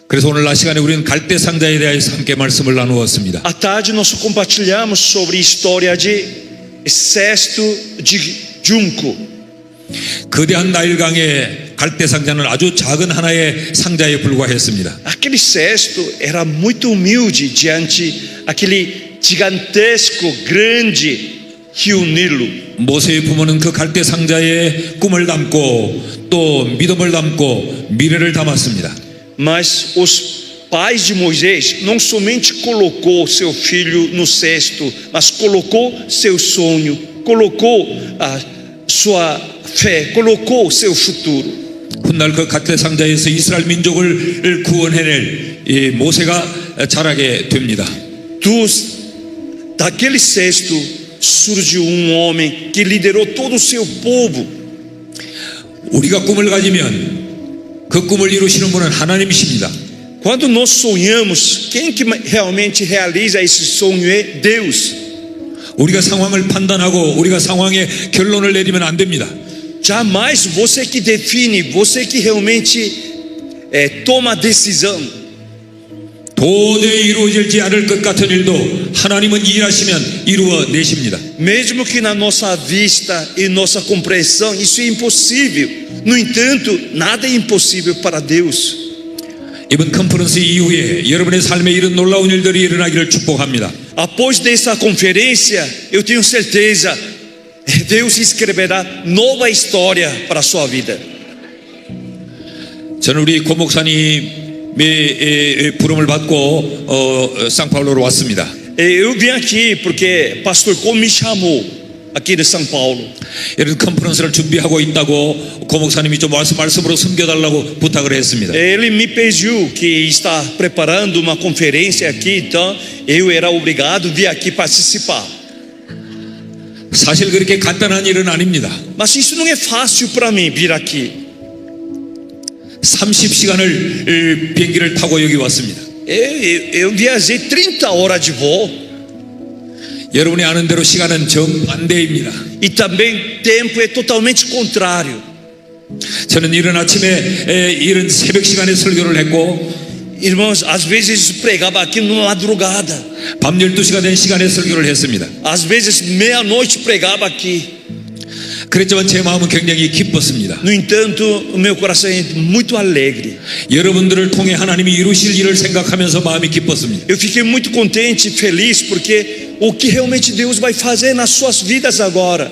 그래서 오늘 낮 시간에 우리는 갈대 상자에 대해서 함께 말씀을 나누었습니다. À tarde nós compartilhamos sobre a história de cesto de junco. 거대한 나일강의 갈대 상자는 아주 작은 하나의 상자에 불과했습니다. Aquele cesto era muito humilde diante aquele gigantesco, grande rio Nilo. 모세의 부모는 그 갈대 상자에 꿈을 담고 또 믿음을 담고 미래를 담았습니다. Mas os pais de Moisés não somente colocou seu filho no cesto, mas colocou seu sonho, colocou a sua fé, colocou seu futuro. 훗날 그 갈대 상자에서 이스라엘 민족을 구원해낼 이 모세가 자라게 됩니다. Daquele cesto surgiu homem que liderou todo o seu povo. 우리가 꿈을 가지면 그 꿈을 이루시는 분은 하나님이십니다. Quando nós sonhamos, quem que realmente realiza esse sonho é Deus. 우리가 상황을 판단하고 우리가 상황에 결론을 내리면 안 됩니다. Jamais você que define, você que realmente toma a decisão. 도저히 이루어질지 않을 것 같은 일도 하나님은 일하시면 이루어내십니다. Mesmo que na nossa vista e nossa compreensão isso é impossível, no entanto, nada é impossível para Deus. 이번 컨퍼런스 이후에 여러분의 삶에 이런 놀라운 일들이 일어나기를 축복합니다. Após dessa conferência, eu tenho certeza, Deus escreverá nova história para a sua vida. 저는 우리 고 목사님의 부름을 받고 상파울로로 왔습니다. Eu vim aqui porque pastor Como me chamou aqui de São Paulo. 이런 컨퍼런스를 준비하고 있다고 고 목사님이 좀 말씀으로 섬겨달라고 부탁을 했습니다. Ele me pediu que está preparando uma conferência aqui, então eu era obrigado a vir aqui participar. 사실 그렇게 간단한 일은 아닙니다. Mas isso não é fácil para mim vir aqui. 30시간을 비행기를 타고 여기 왔습니다. Eu viajei 30 horas de voo. 여러분이 아는 대로 시간은 정반대입니다. E também tempo é totalmente contrário. 저는 이른 아침에 이른 새벽 시간에 설교를 했고, Irmãos, às vezes pregava aqui numa madrugada. 밤 12시가 된 시간에 설교를 했습니다. Às vezes meia-noite pregava aqui. 그랬지만 제 마음은 굉장히 기뻤습니다. No entanto, o meu coração é muito alegre. 여러분들을 통해 하나님이 이루실 일을 생각하면서 마음이 기뻤습니다. Eu fiquei muito contente e feliz porque o que realmente Deus vai fazer nas suas vidas agora.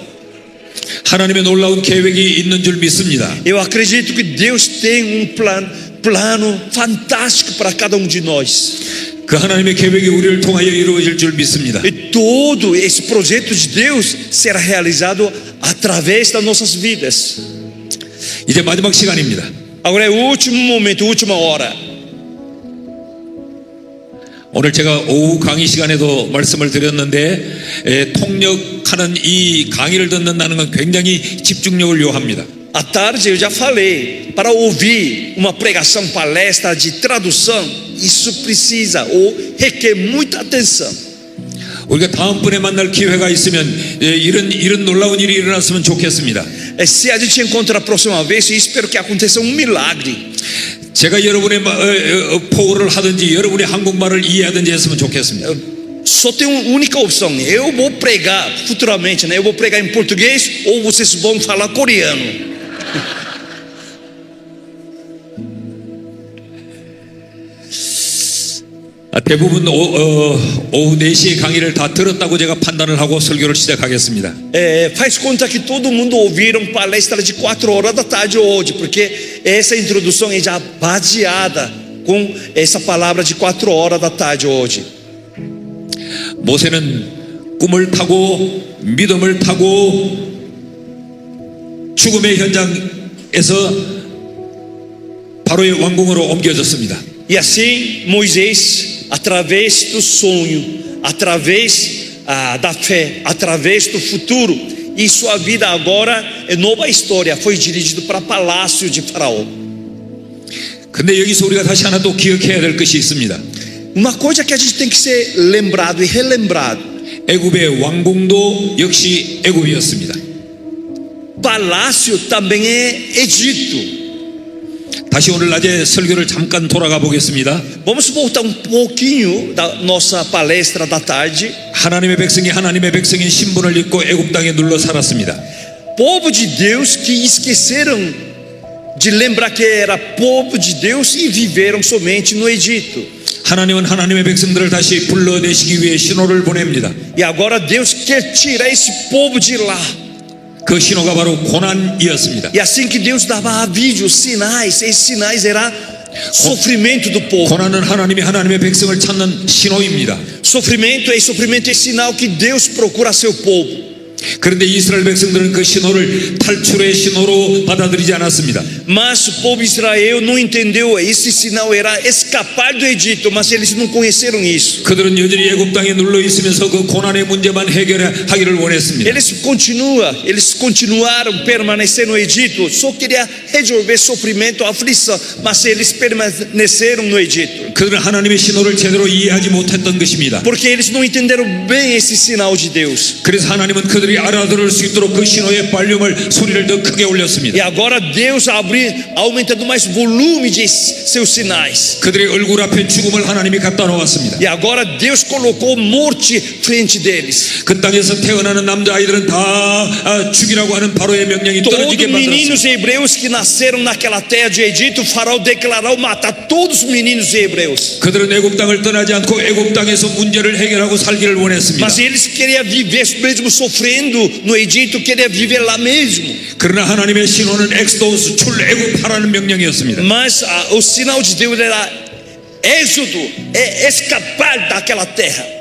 하나님의 놀라운 계획이 있는 줄 믿습니다. Eu acredito que Deus tem plano fantástico para cada um de nós. 그 하나님의 계획이 우리를 통하여 이루어질 줄 믿습니다. E todo esse projeto de Deus será realizado através das nossas vidas. 이제 마지막 시간입니다. Agora é o último momento, última hora. 오늘 제가 오후 강의 시간에도 말씀을 드렸는데 통역하는 이 강의를 듣는다는 건 굉장히 집중력을 요합니다. À tarde eu já falei, para ouvir uma pregação, palestra de tradução, isso precisa ou requer muita atenção. 우리가 다음번에 만날 기회가 있으면 이런 놀라운 일이 일어났으면 좋겠습니다. Se a gente encontra a próxima vez, eu espero que aconteça um milagre. 제가 여러분의 포고를 하든지 여러분의 한국말을 이해하든지 했으면 좋겠습니다. Só tem uma única opção. Eu vou pregar futuramente, né? Eu vou pregar em português ou vocês vão falar coreano. 대부분 오후 4시에 강의를 다 들었다고 제가 판단을 하고 설교를 시작하겠습니다. Faz conta que todo mundo ouviram palestra de 4 horas da tarde hoje, porque essa introdução é já baseada com essa palavra de 4 horas da tarde hoje. 모세는 꿈을 타고 믿음을 타고 죽음의 현장에서 바로의 왕궁으로 옮겨졌습니다. E assim Moisés, através do sonho, através da fé, através do futuro, e sua vida agora é nova história, foi dirigido para o palácio de Faraó. 근데 여기서 우리가 다시 하나 또 기억해야 될 것이 있습니다. Uma coisa que a gente tem que ser lembrado e relembrado. 애굽의 왕궁도 역시 애굽이었습니다. Palácio também é Egito. 다시 오늘 낮에 설교를 잠깐 돌아가 보겠습니다. Vamos voltar pouquinho da nossa palestra da tarde. 하나님의 백성인 신분을 잊고 애굽 땅에 눌러 살았습니다. Povo de Deus que esqueceram de lembrar que era povo de Deus e viveram somente no Egito. 하나님은 하나님의 백성들을 다시 불러내시기 위해 신호를 보냅니다. E agora Deus quer tirar esse povo de lá. 그 신호가 바로 고난이었습니다. E assim que Deus dava avisos, sinais, esses sinais era sofrimento do povo. 고난은 하나님이 하나님의 백성을 찾는 신호입니다. Sofrimento é sinal que Deus procura seu povo. 그런데 이스라엘 백성들은 그 신호를 탈출의 신호로 받아들이지 않았습니다. Mas o povo de Israel não entendeu. Esse sinal era escapar do Egito, mas eles não conheceram isso. 그들은 여전히 애굽 땅에 눌러 있으면서 그 고난의 문제만 해결하기를 원했습니다. Eles continuaram permanecer no Egito. Só queria resolver sofrimento, aflição, mas eles permaneceram no Egito. 그들은 하나님의 신호를 제대로 이해하지 못했던 것입니다. Porque eles não entenderam bem esse sinal de Deus. 그래서 하나님은 그들이 알아들을 수 있도록 그 신호의 발륨을 소리를 더 크게 E 올렸습니다. agora Deus aumentando mais volume de seus sinais. 그들의 얼굴 앞에 죽음을 하나님이 갖다 놓았습니다. E agora Deus colocou morte frente deles. 그 땅에서 태어나는 남자 아이들은 다 죽이라고 하는 바로의 명령이 Todos 떨어지게 만들었습니다. meninos hebreus que nasceram naquela terra de Egito, o faraó declarou matar todos os meninos hebreus. 그들은 애굽 땅을 떠나지 않고 애굽 땅에서 문제를 해결하고 살기를 원했습니다. Mas eles queriam viver mesmo sofrendo no Egito, queriam viver lá mesmo. 그러나 하나님의 신호는 엑스도스 출애굽하라는 명령이었습니다. Mas o sinal de Deus era êxodo, é escapar daquela terra.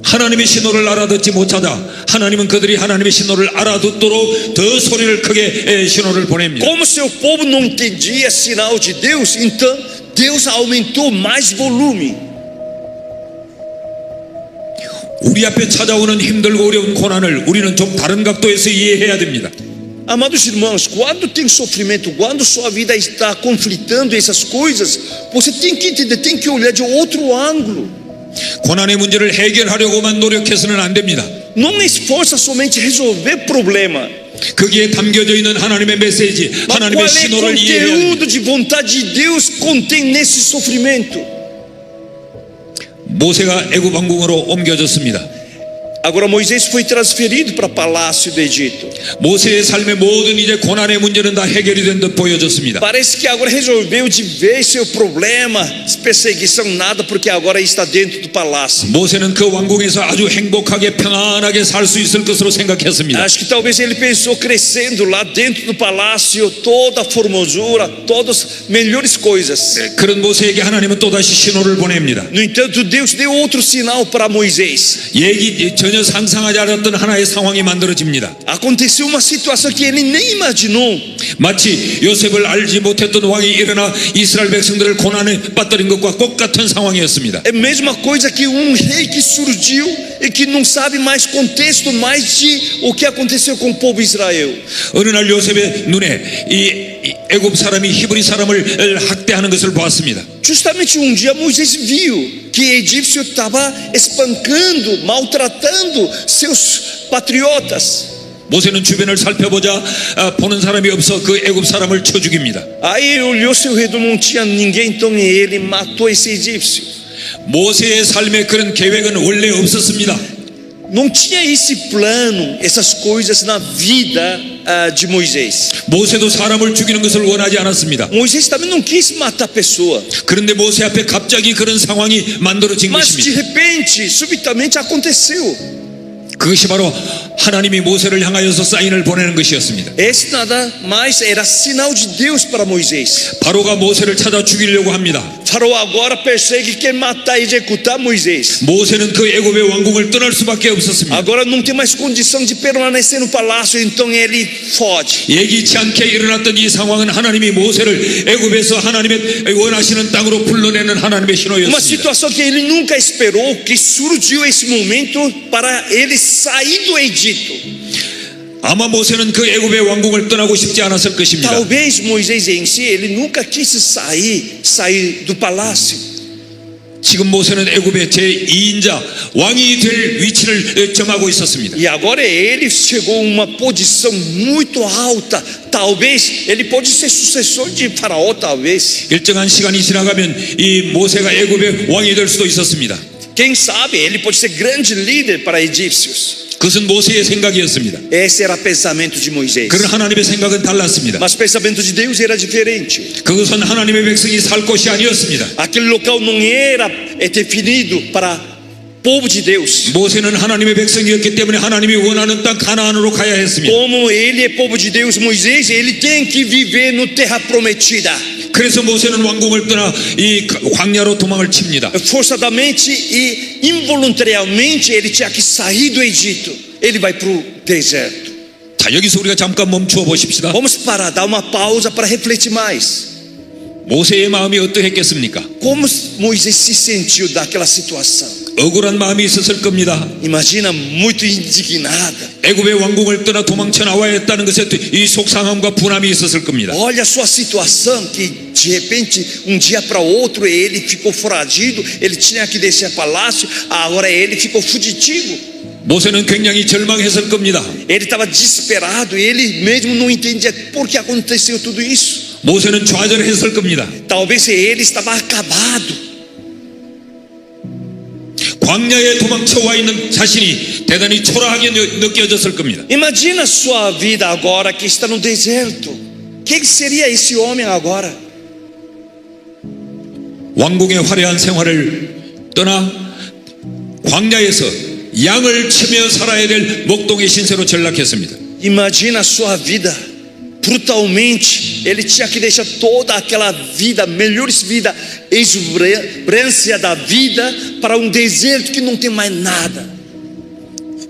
하나님의 신호를 알아듣지 못하자 하나님은 그들이 하나님의 신호를 알아듣도록 더 소리를 크게 신호를 보냅니다. Como seu povo não entendia sinal de Deus, então Deus aumentou mais volume. 우리 앞에 찾아오는 힘들고 어려운 고난을 우리는 좀 다른 각도에서 이해해야 됩니다. Amados irmãos, quando tem sofrimento, quando sua vida está conflitando essas coisas, você tem que entender, tem que olhar de outro ângulo. 고난의 문제를 해결하려고만 노력해서는 안 됩니다. Não esforça somente resolver problema, 거기에 담겨져 있는 하나님의 메시지, mas qual 하나님의 é o 신호를 이해해야 됩니다. conteúdo de vontade de Deus contém nesse sofrimento. 모세가 애굽 왕궁으로 옮겨졌습니다. Agora Moisés foi transferido para o palácio do Egito. 모세의 삶의 모든 이제 고난의 문제는 다 해결이 된 듯 보여졌습니다. Parece que agora resolveu de vez seu problema, perseguição, nada, porque agora está dentro do palácio. 모세는 그 왕궁에서 아주 행복하게 평안하게 살 수 있을 것으로 생각했습니다. Acho que talvez ele pensou crescendo lá dentro do palácio, toda a formosura, todas as melhores coisas. 그런 모세에게 하나님은 또다시 신호를 보냅니다. No entanto, Deus deu outro sinal para Moisés. 전혀 상상하지 않았던 하나의 상황이 만들어집니다. Aconteceu uma situação que ele nem imaginou. 마치 요셉을 알지 못했던 왕이 일어나 이스라엘 백성들을 고난에 빠뜨린 것과 똑같은 상황이었습니다. É a mesma coisa que rei que surgiu e que não sabe mais contexto mais de o que aconteceu com o povo de Israel. 어느 날 요셉의 눈에 이 애굽 사람이 히브리 사람을 학대하는 것을 보았습니다. Justamente dia Moisés viu que egípcio estava espancando, maltratando seus patriotas. 모세는 주변을 살펴보자 보는 사람이 없어 그 애굽 사람을 쳐 죽입니다. Aí ele olhou seu redor, não tinha ninguém, então ele matou esse egípcio. 모세의 삶에 그런 계획은 원래 없었습니다. Não tinha esse plano, essas coisas na vida de Moisés. 모세도 사람을 죽이는 것을 원하지 않았습니다. Moisés também não quis matar a pessoa. 그런데 모세 앞에 갑자기 그런 상황이 만들어진 Mas de 것입니다. repente, subitamente aconteceu. 그것이 바로 하나님이 모세를 향하여서 사인을 보내는 것이었습니다. Esse nada mais era sinal de Deus para Moisés. 바로가 모세를 찾아 죽이려고 합니다. Faraó agora persegue, quer matar e executar Moisés. 모세는 그 애굽의 왕궁을 떠날 수밖에 없었습니다. Agora não tem mais condição de permanecer no palácio, então ele foge. 예기치 않게 일어났던 이 상황은 하나님이 모세를 애굽에서 하나님의 원하시는 땅으로 불러내는 하나님의 Uma 신호였습니다. situação que ele nunca esperou, que surgiu esse momento para ele sair do Egito. 아마 모세는 그 애굽의 왕궁을 떠나고 싶지 않았을 것입니다. Talvez Moisés em si, ele nunca quis sair do palácio. 지금 모세는 애굽의 제2인자 왕이 될 위치를 점하고 있었습니다. E agora ele chegou a uma posição muito alta. Talvez ele pode ser sucessor de Faraó, talvez. 일정한 시간이 지나가면 이 모세가 애굽의 왕이 될 수도 있었습니다. Quem sabe ele pode ser grande líder para egípcios. 그것은 모세의 생각이었습니다. Esse era o pensamento de Moisés. 그러나 하나님의 생각은 달랐습니다. Mas o pensamento de Deus era diferente. 그것은 하나님의 백성이 살 곳이 아니었습니다. Aquele local não era definido para povo de Deus. 모세는 하나님의 백성이었기 때문에 하나님이 원하는 땅 가나안으로 가야 했습니다. Como ele é povo de Deus, Moisés, ele tem que viver no terra prometida. 그래서 모세는 왕궁을 떠나 이 광야로 도망을 칩니다. Forçadamente e involuntariamente ele tinha que sair do Egito. Ele vai para o deserto. 자, 여기서 우리가 잠깐 멈추어 보십시다. Vamos parar, dar uma pausa para refletir mais. 모세의 마음이 어떠했겠습니까? Como Moisés se sentiu daquela situação? 억울한 마음이 있었을 겁니다. Imagina, muito indignada. 애굽의 왕궁을 떠나 도망쳐 나와야 했다는 것에 이 속상함과 분함이 있었을 겁니다. Olha a sua situação, que de repente, um dia para outro, ele ficou foragido, ele tinha que descer palácio, agora ele ficou fugitivo. 모세는 굉장히 절망했을 겁니다. Ele estava desesperado, ele mesmo não entendia por que aconteceu tudo isso. 모세는 좌절했을 겁니다. Talvez ele estava acabado. 광야에 도망쳐 와 있는 자신이 대단히 초라하게 느껴졌을 겁니다. Imagina a sua vida agora que está no deserto. Quem seria esse homem agora? 왕궁의 화려한 생활을 떠나 광야에서 양을 치며 살아야 될 목동의 신세로 전락했습니다. Imagina a sua vida. Brutalmente, ele tinha que deixar toda aquela vida, melhores vida, exuberância da vida, para um deserto que não tem mais nada.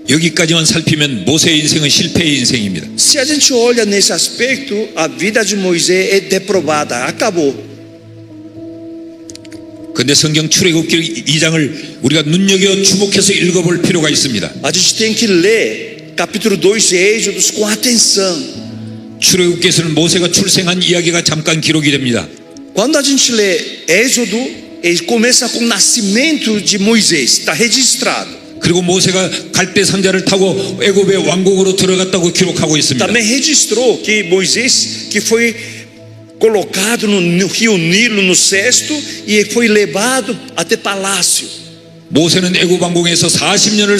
여기까지만 살피면 모세의 인생은 실패의 인생입니다. Se a gente olha nesse aspecto, a vida de Moisés é reprovada, acabou. 그런데 성경 출애굽기 2장을 우리가 눈여겨 주목해서 읽어볼 필요가 있습니다. A gente tem que ler capítulo 2 de Êxodos com atenção. 출애굽기에서는 모세가 출생한 이야기가 잠깐 기록이 됩니다. Quando a gente lê Êxodo, ele começa com o nascimento de Moisés, está registrado. 그리고 모세가 갈대 상자를 타고 애굽의 왕국으로 들어갔다고 기록하고 있습니다. Também registrou que Moisés, que foi colocado no rio Nilo, no cesto, e foi levado até palácio. 모세는 애굽 왕궁에서 40년을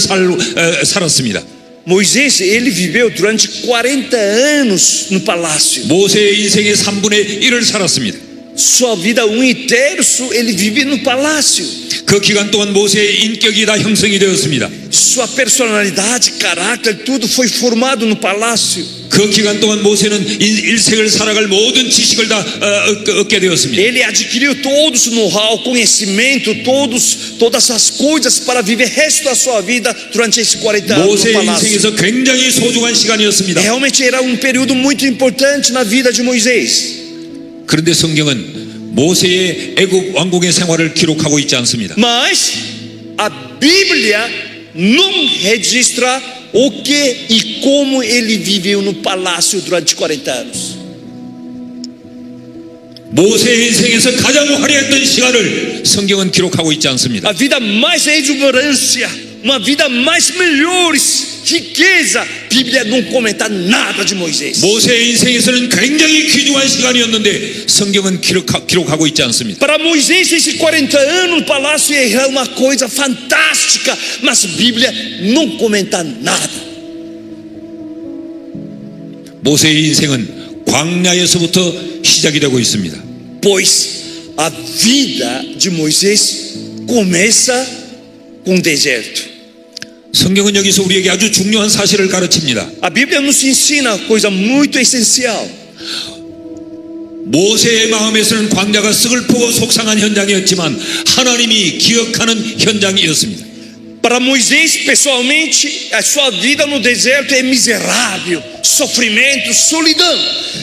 살았습니다. Moisés, ele viveu durante 40 anos no palácio. 모세의 인생의 3분의 1을 살았습니다. Sua vida, 1/3, ele vive no palácio. 그 기간 동안 모세의 인격이 다 형성이 되었습니다. Sua personalidade, caráter, tudo foi formado no palácio. 그 기간 동안 모세는 일생을 살아갈 모든 지식을 다 얻게 되었습니다. Ele adquiriu todos o know-how, conhecimento, todas as coisas para viver o resto da sua vida durante esses 40 anos no 모세의 palácio. 인생에서 굉장히 소중한 시간이었습니다. Realmente era um período muito importante na vida de Moisés. 그런데 성경은 모세의 애굽 왕궁의 생활을 기록하고 있지 않습니다. Mas a Bíblia não registra o que e como ele viveu no palácio durante 40 anos. 모세의 인생에서 가장 화려했던 시간을 성경은 기록하고 있지 않습니다. A vida mais exuberância, uma vida mais melhores, riqueza. A Bíblia não comenta nada de Moisés. 모세의 인생에서는 굉장히 귀중한 시간이었는데 성경은 기록하고 있지 않습니다. Para Moisés, esses 40 anos no palácio era uma coisa fantástica, mas a Bíblia não comenta nada. 모세의 인생은 광야에서부터 시작이 되고 있습니다. Pois a vida de Moisés começa com o deserto. 성경은 여기서 우리에게 아주 중요한 사실을 가르칩니다. A Bíblia nos ensina coisa muito essencial. 모세의 마음에서는 광야가 슬프고 속상한 현장이었지만 하나님이 기억하는 현장이었습니다. Para Moisés, pessoalmente, a sua vida no deserto é miserável, sofrimento, solidão.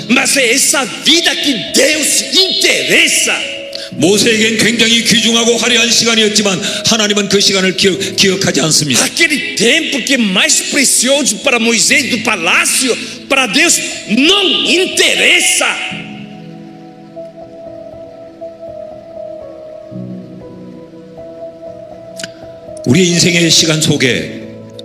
Mas é essa vida que Deus interessa. 모세에겐 굉장히 귀중하고 화려한 시간이었지만 하나님은 그 시간을 기억하지 않습니다. Aquele tempo que é mais precioso para Moisés do palácio, para Deus não interessa. 우리의 인생의 시간 속에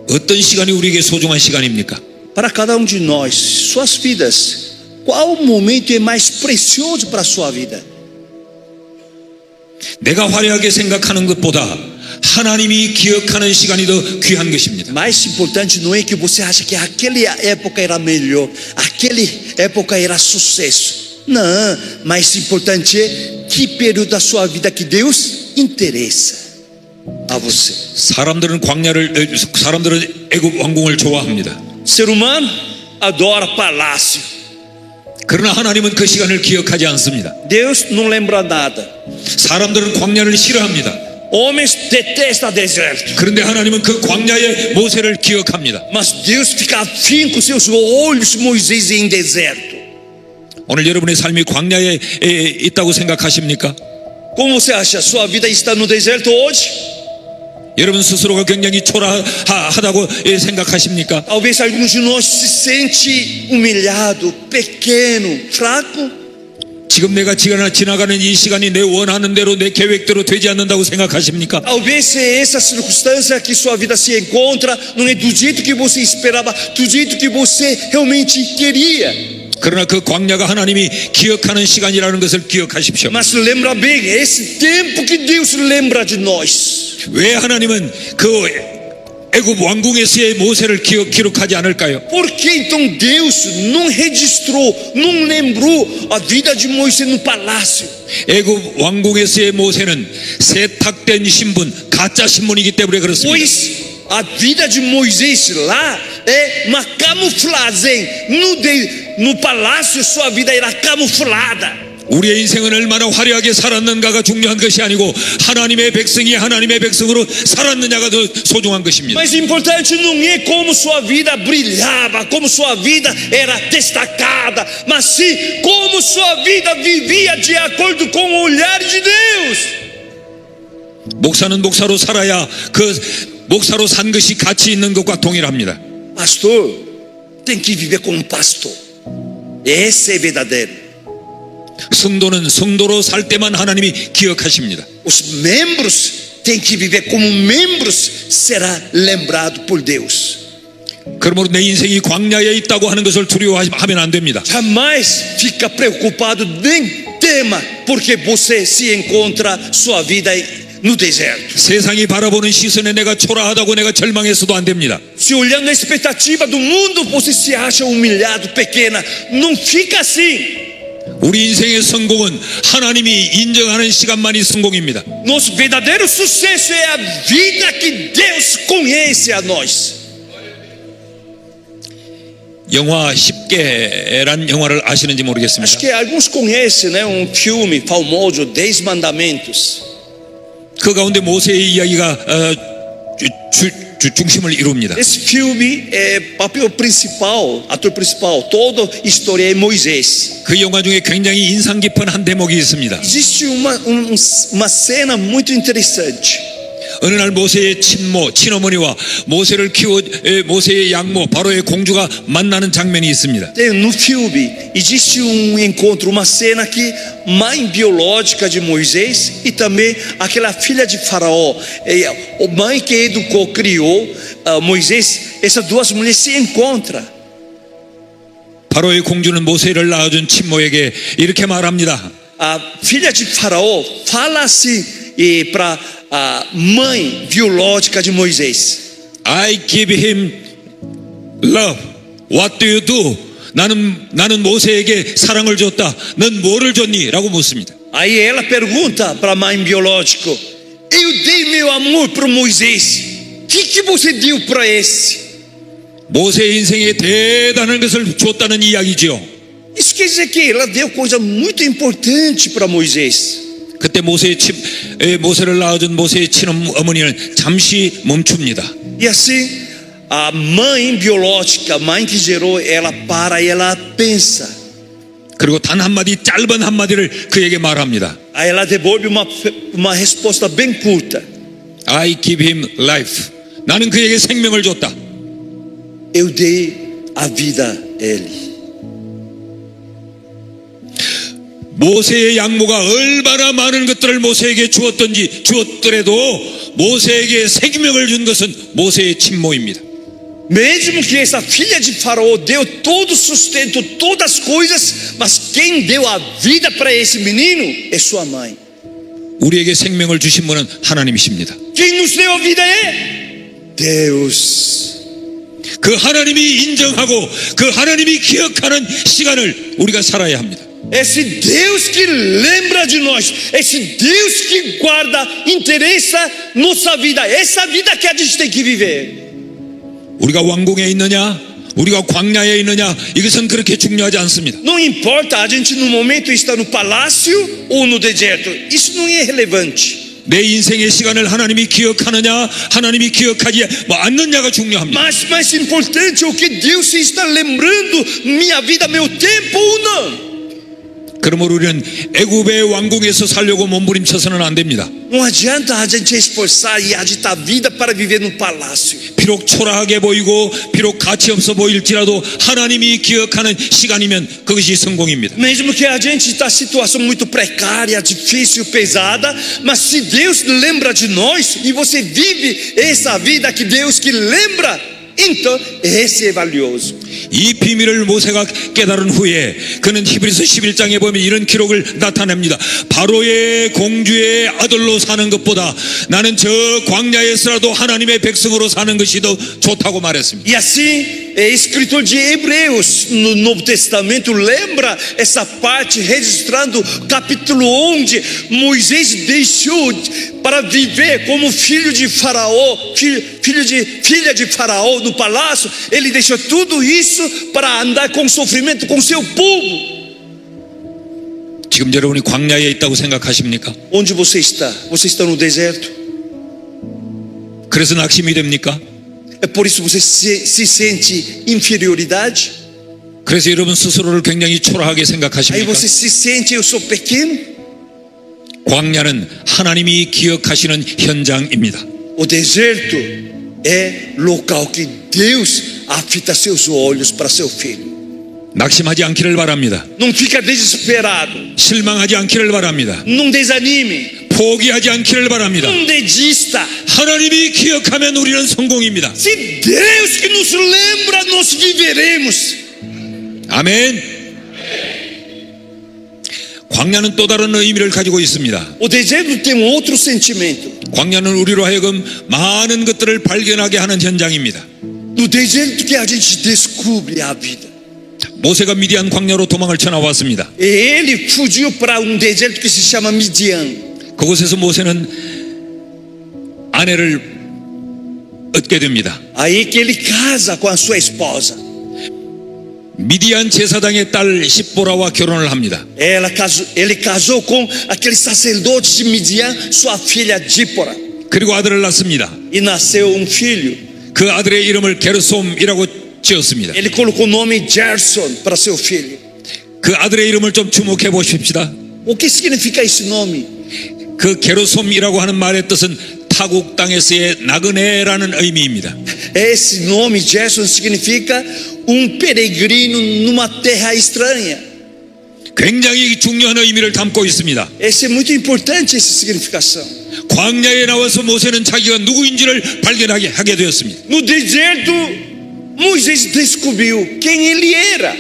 어떤 시간이 우리에게 소중한 시간입니까? Para cada um de nós, suas vidas, qual momento é mais precioso para a sua vida? 내가 화려하게 생각하는 것보다 하나님이 기억하는 시간이 더 귀한 것입니다. Mais importante não é que você acha que aquela época era melhor, aquela época era sucesso. Não, mais importante é que período da sua vida que Deus interessa a você. 사람들은 애굽 왕궁을 좋아합니다. Ser humano adora palácio. 그러나 하나님은 그 시간을 기억하지 않습니다. Deus não lembra nada. 사람들은 광야를 싫어합니다. Homens detestam deserto. 그런데 하나님은 그 광야의 모세를 기억합니다. Mas Deus fica afim com seus olhos Moisés em deserto. 오늘 여러분의 삶이 광야에 있다고 생각하십니까? Como você acha? Sua vida está no deserto hoje? 여러분 스스로가 굉장히 초라하다고 생각하십니까? Talvez alguns de nós se sente humilhado, pequeno, fraco. 지금 내가 지나가는 이 시간이 내 원하는 대로 내 계획대로 되지 않는다고 생각하십니까? Talvez essa circunstância que sua vida se encontra não é do jeito que você esperava, do jeito que você realmente queria. 그러나 그 광야가 하나님이 기억하는 시간이라는 것을 기억하십시오. Mas lembra bem, é esse tempo que Deus lembra de nós. 왜 하나님은 그 애굽 왕궁에서의 모세를 기록하지 않을까요? Por que então Deus não registrou, não lembrou a vida de Moisés no palácio? 애굽 왕궁에서의 모세는 세탁된 신분, 가짜 신분이기 때문에 그렇습니다. Pois a vida de Moisés lá é uma camuflagem. No palácio sua vida era camuflada. 우리의 인생은 얼마나 화려하게 살았는가가 중요한 것이 아니고 하나님의 백성이 하나님의 백성으로 살았느냐가 더 소중한 것입니다. Mas importante não é como sua vida brilhava, como sua vida era destacada, mas sim como sua vida vivia de acordo com o olhar de Deus. 목사는 목사로 살아야 그 목사로 산 것이 가치 있는 것과 동일합니다. Pastor tem que viver como pastor. Esse é verdadeiro. 성도는 성도로 살 때만 하나님이 기억하십니다. Os membros têm que viver como membros, será lembrado por Deus. 그러므로 내 인생이 광야에 있다고 하는 것을 두려워하면 안 됩니다. Jamais fica preocupado, nem tema, porque você se encontra sua vida no deserto. 세상이 바라보는 시선에 내가 초라하다고 내가 절망했어도 안 됩니다. Se olhando a expectativa do mundo, você se acha humilhado, pequena. Não fica assim. 우리 인생의 성공은 하나님이 인정하는 시간만이 성공입니다. Nosso verdadeiro sucesso é a vida que Deus conhece a nós. 영화 10개란 영화를 아시는지 모르겠습니다. Acho que alguns conhecem, né? Filme famoso, 10 Mandamentos. 그 가운데 모세의 이야기가 중심을 이룹니다. Esse filme é papel principal, ator principal, toda história é Moisés. 그 영화 중에 굉장히 인상 깊은 한 대목이 있습니다. Existe uma cena muito interessante. 어느 날 모세의 친어머니와 모세의 양모 바로의 공주가 만나는 장면이 있습니다. No filme existe encontro, uma cena que mãe biológica de Moisés e também aquela filha de Faraó, a mãe que educou, criou Moisés, essas duas mulheres se encontram. 바로의 공주는 모세를 낳아준 친모에게 이렇게 말합니다. A filha de Faraó fala assim para a mãe biológica de Moisés: I give him love. What do you do? 나는 모세에게 사랑을 줬다. 넌 뭐를 줬니? 라고 묻습니다. Aí ela pergunta para a mãe biológica: eu dei meu amor para Moisés. O que você deu para esse? 모세의 인생에 대단한 것을 줬다는 이야기죠. Isso quer dizer que ela deu coisa muito importante para Moisés. 그때 모세를 낳아준 모세의 친어머니는 잠시 멈춥니다. E assim, a mãe biológica, a mãe que gerou, ela para e ela pensa. 그리고 단 한마디, 짧은 한마디를 그에게 말합니다. Aí ela devolve uma resposta bem curta: I give him life. 나는 그에게 생명을 줬다. eu dei a vida a ele. 모세의 양모가 얼마나 많은 것들을 모세에게 주었더라도 모세에게 생명을 준 것은 모세의 친모입니다. Mesmo que essa filha de Faraó deu todo o sustento, todas as coisas, mas quem deu a vida para esse menino é sua mãe. 우리에게 생명을 주신 분은 하나님이십니다. Quem nos deu a vida é Deus. 그 하나님이 인정하고 그 하나님이 기억하는 시간을 우리가 살아야 합니다. Esse Deus que lembra de nós, esse Deus que guarda, interessa nossa vida, essa vida que a gente tem que viver. 우리가 왕궁에 있느냐 우리가 광야에 있느냐 이것은 그렇게 중요하지 않습니다. Não importa a gente no momento está no palácio ou no deserto, isso não é relevante. 내 인생의 시간을 하나님이 기억하느냐 하나님이 기억하지 않느냐가 중요합니다. Mas mais importante é o que Deus está lembrando minha vida, meu tempo ou não. 그러므로 우리는 애굽의 왕궁에서 살려고 몸부림쳐서는 안 됩니다. Não adianta a gente esforçar e agitar a vida para viver no palácio. 비록 초라하게 보이고 비록 가치 없어 보일지라도 하나님이 기억하는 시간이면 그것이 성공입니다. Mesmo que a gente está em situação muito precária, difícil, pesada, mas se Deus lembra de nós e você vive essa vida que Deus que lembra, então esse é valioso. 이 비밀을 모세가 깨달은 후에 그는 히브리서 11장에 보면 이런 기록을 나타냅니다. 바로의 공주의 아들로 사는 것보다 나는 저 광야에서라도 하나님의 백성으로 사는 것이 더 좋다고 말했습니다. E assim, o escritor de Hebreus no Novo Testamento lembra essa parte registrando capítulo onde Moisés deixou para viver como filho de Faraó, filha de Faraó no palácio. Ele deixou tudo isso para andar com sofrimento com seu povo. 지금 여러분이 광야에 있다고 생각하십니까? Onde você está? Você está no deserto? 그래서 낙심이 됩니까? É por isso você se sente inferioridade? 그래서 여러분 스스로를 굉장히 초라하게 Aí 생각하십니까? você se sente eu sou pequeno? 광야는 하나님이 기억하시는 현장입니다. O deserto é local que Deus afita seus olhos para seu filho. 낙심하지 않기를 바랍니다. Não fica desesperado, 실망하지 않기를 바랍니다. não desanime, 포기하지 않기를 바랍니다. não desista. 하나님이 기억하면 우리는 성공입니다. Se Deus que nos lembra, nós viveremos. 아멘. 광야는 또 다른 의미를 가지고 있습니다. O deserto tem outro sentimento. 광야는 우리로 하여금 많은 것들을 발견하게 하는 현장입니다. No deserto que a gente descobre a vida. 모세가 미디안 광야로 도망을 쳐나왔습니다. E ele fugiu para deserto que se chama Midian. 그곳에서 모세는 아내를 얻게 됩니다. Aí que ele casa com a sua esposa. 미디안 제사장의 딸 십보라와 결혼을 합니다. Ele casou com aquele sacerdote de Midian, sua filha Dípora. 그리고 아들을 낳습니다. E nasceu filho. 그 아들의 이름을 게르솜이라고 지었습니다. Ele colocou o nome Gerson para seu filho. 그 아들의 이름을 좀 주목해 보십시다. O que significa esse nome? 그 게르솜이라고 하는 말의 뜻은 타국 땅에서의 나그네라는 의미입니다. Esse nome Gerson significa peregrino numa terra estranha. 굉장히 중요한 의미를 담고 있습니다. Esse é muito importante essa significação. 광야에 나와서 모세는 자기가 누구인지를 하게 되었습니다. No deserto, Moisés descobriu quem ele era.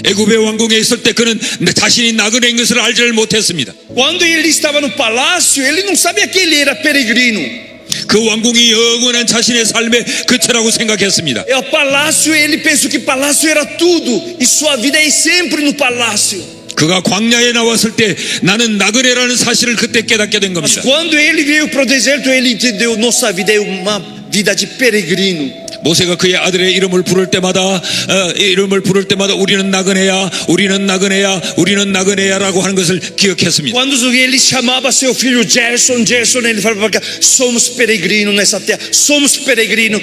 애굽의 왕궁에 있을 때 그는 자신이 나그네인 것을 알지를 못했습니다. Quando ele estava no palácio, ele não sabia que ele era peregrino. 그 왕궁이 영원한 자신의 삶의 끝이라고 생각했습니다. É o palácio, ele pensou que palácio era tudo e sua vida é sempre no palácio. 그가 광야에 나왔을 때 나는 나그네라는 사실을 그때 깨닫게 된 Mas 겁니다. quando ele veio para o deserto, ele entendeu nossa vida é uma vida de peregrino. 모세가 그의 아들의 이름을 부를 때마다 우리는 나그네야, 우리는 나그네야, 우리는 나그네야라고 하는 것을 기억했습니다. Quando ele chamava seu filho Gerson, ele falava que somos peregrinos nessa terra, somos peregrinos,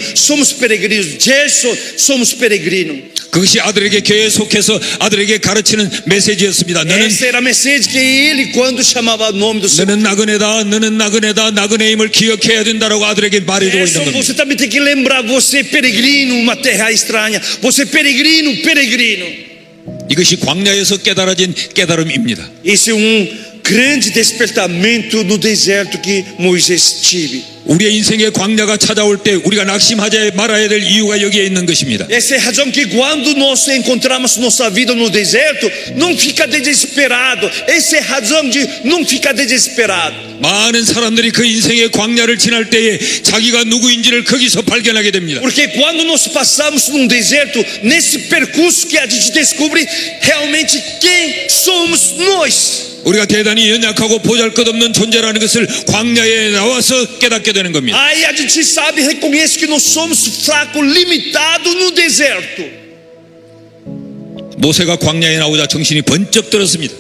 Gerson, somos peregrinos. 그것이 아들에게 계속해서 아들에게 가르치는 메시지였습니다. Essa era a mensagem que ele quando chamava o nome do seu 너는 나그네다, 너는 나그네다, 나그네임을 기억해야 된다라고 아들에게 말해주고 있는 Gerson, 겁니다. você também tem que lembrar, você é peregrino, uma terra estranha, você é peregrino. 이것이 광야에서 깨달아진 깨달음입니다. Esse é grande despertamento no deserto que Moisés tive. 우리의 인생의 광야가 찾아올 때 우리가 낙심하지 말아야 될 이유가 여기에 있는 것입니다. Essa é a razão que quando nós encontramos nossa vida no deserto, não fica desesperado. Essa é a razão de não ficar desesperado. 많은 사람들이 그 인생의 광야를 지날 때에 자기가 누구인지를 거기서 발견하게 됩니다. Porque quando nós passamos num deserto, nesse percurso que a gente descobre realmente quem somos nós. 우리가 대단히 연약하고 보잘것없는 존재라는 것을 광야에 나와서 깨닫게 되는 겁니다. Aí a gente sabe, reconhece que nós somos fracos, limitados no deserto. 모세가 광야에 나오자 정신이 번쩍 들었습니다.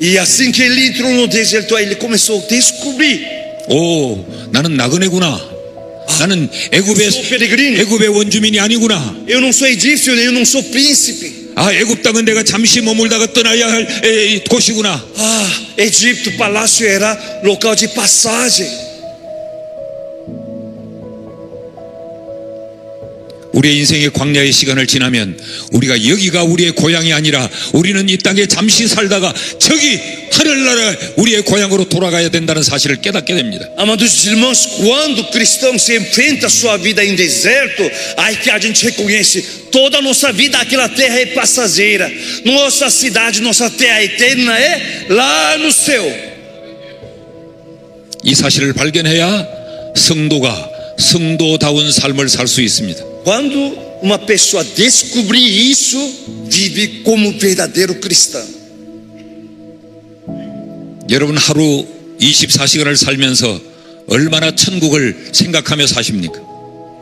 E assim que ele entrou no deserto, aí ele começou a descobrir. 오, 나는 나그네구나. 나는 Sou peregrino. 애굽의 원주민이 아니구나. Eu não sou egípcio, eu não sou príncipe. 아, 애굽 땅은 내가 잠시 머물다가 떠나야 할 곳이구나. Ah, Egito, palácio era local de passagem. 우리의 인생의 광야의 시간을 지나면 우리가 여기가 우리의 고향이 아니라 우리는 이 땅에 잠시 살다가 저기 하늘나라 우리의 고향으로 돌아가야 된다는 사실을 깨닫게 됩니다. Amados irmãos, quando o cristão se enfrenta a sua vida em deserto, aí que a gente reconhece toda a nossa vida, aquela terra é passageira. Nossa cidade, nossa terra eterna é lá no céu. 이 사실을 발견해야 성도다운 삶을 살 수 있습니다. Quando uma pessoa descobrir isso, vive como verdadeiro cristão. 여러분 하루 24시간을 살면서 얼마나 천국을 생각하며 사십니까?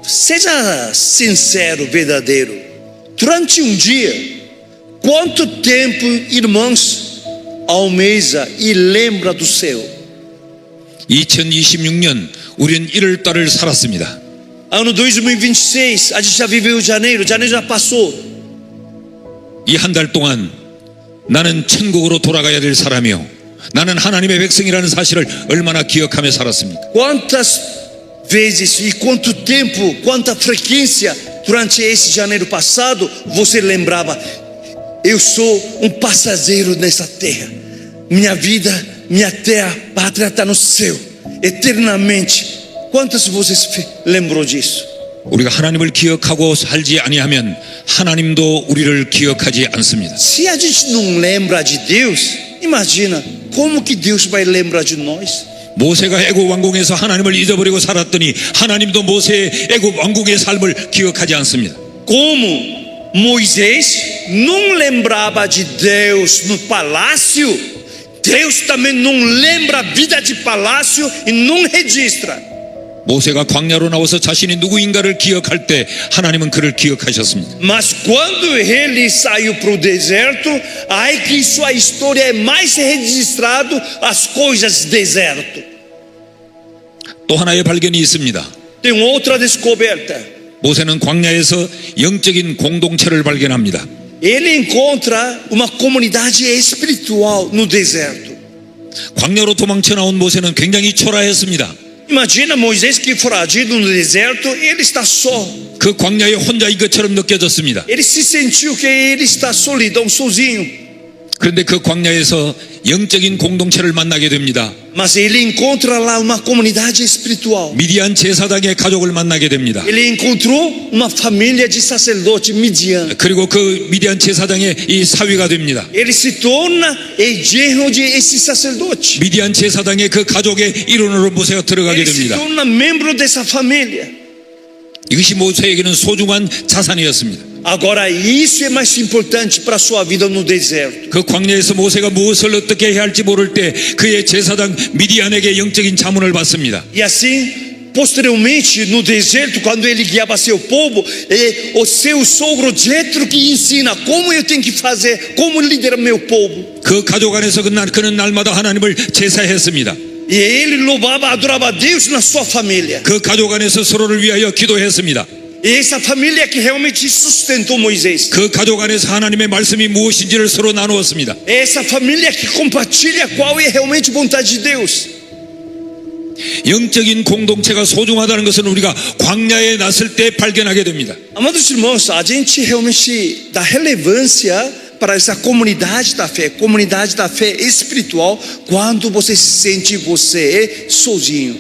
Seja sincero, verdadeiro. Durante um dia, quanto tempo, irmãos, almeja e lembra do céu? 2026년 우리는 1월 달을 살았습니다. Ano 2026, a gente já viveu janeiro já passou. 이 한 달 동안 나는 천국으로 돌아가야 될 사람이요, 나는 하나님의 백성이라는 사실을 얼마나 기억하며 살았습니까? Quantas vezes e quanto tempo, quanta frequência durante esse janeiro passado você lembrava: eu sou um passageiro nessa terra, minha vida, minha terra, pátria está no céu, eternamente. Quantas vezes lembrou disso? 우리가 하나님을 기억하고 살지 아니하면 하나님도 우리를 기억하지 않습니다. Se a gente não lembra de Deus, imagina como que Deus vai lembrar de nós? 모세가 애굽 왕궁에서 하나님을 잊어버리고 살았더니 하나님도 모세의 애굽 왕궁의 삶을 기억하지 않습니다. Como Moisés não lembrava de Deus no palácio, Deus também não lembra a vida de palácio e não registra. 모세가 광야로 나와서 자신이 누구인가를 기억할 때 하나님은 그를 기억하셨습니다. Mas quando ele saiu para o deserto, aí que sua história é mais registrado as coisas do deserto. 또 하나의 발견이 있습니다. Tem outra descoberta. 모세는 광야에서 영적인 공동체를 발견합니다. Ele encontra uma comunidade espiritual no deserto. 광야로 도망쳐 나온 모세는 굉장히 초라했습니다. Imagina Moisés que foragido no deserto, ele está só. 그 광야에 혼자인 것처럼 느껴졌습니다. Ele se sentiu que ele está solidão, sozinho. 그런데 그 광야에서 영적인 공동체를 만나게 됩니다. Mas ele encontra lá uma comunidade espiritual. 미디안 제사장의 가족을 만나게 됩니다. Ele encontrou uma família de sacerdote Midian. 그리고 그 미디안 제사장의 이 사위가 됩니다. Ele se torna genro de esse sacerdote. 미디안 제사장의 그 가족의 일원으로 모세가 들어가게 Ele se 됩니다. torna membro dessa família. 이것이 모세에게는 소중한 자산이었습니다. Agora isso é mais importante para a sua vida no deserto. 그 광야에서 모세가 무엇을 어떻게 해야 할지 모를 때 그의 제사장 미디안에게 영적인 자문을 받습니다. E assim, posteriormente, no deserto, quando ele guiava seu povo, o seu sogro Jetro que ensina como eu tenho que fazer, como liderar meu povo. 그 가족 안에서 그는 날마다 하나님을 제사했습니다. E ele louvava, adorava a Deus na sua família. 그 가족 안에서 서로를 위하여 기도했습니다. E essa família que realmente sustentou Moisés. 그 가족 안에서 하나님의 말씀이 무엇인지를 서로 나누었습니다. Essa família que compartilha qual é realmente a vontade de Deus. 영적인 공동체가 소중하다는 것은 우리가 광야에 났을 때 발견하게 됩니다. Amados irmãos, a gente realmente dá relevância para essa comunidade da fé espiritual, quando você se sente você sozinho.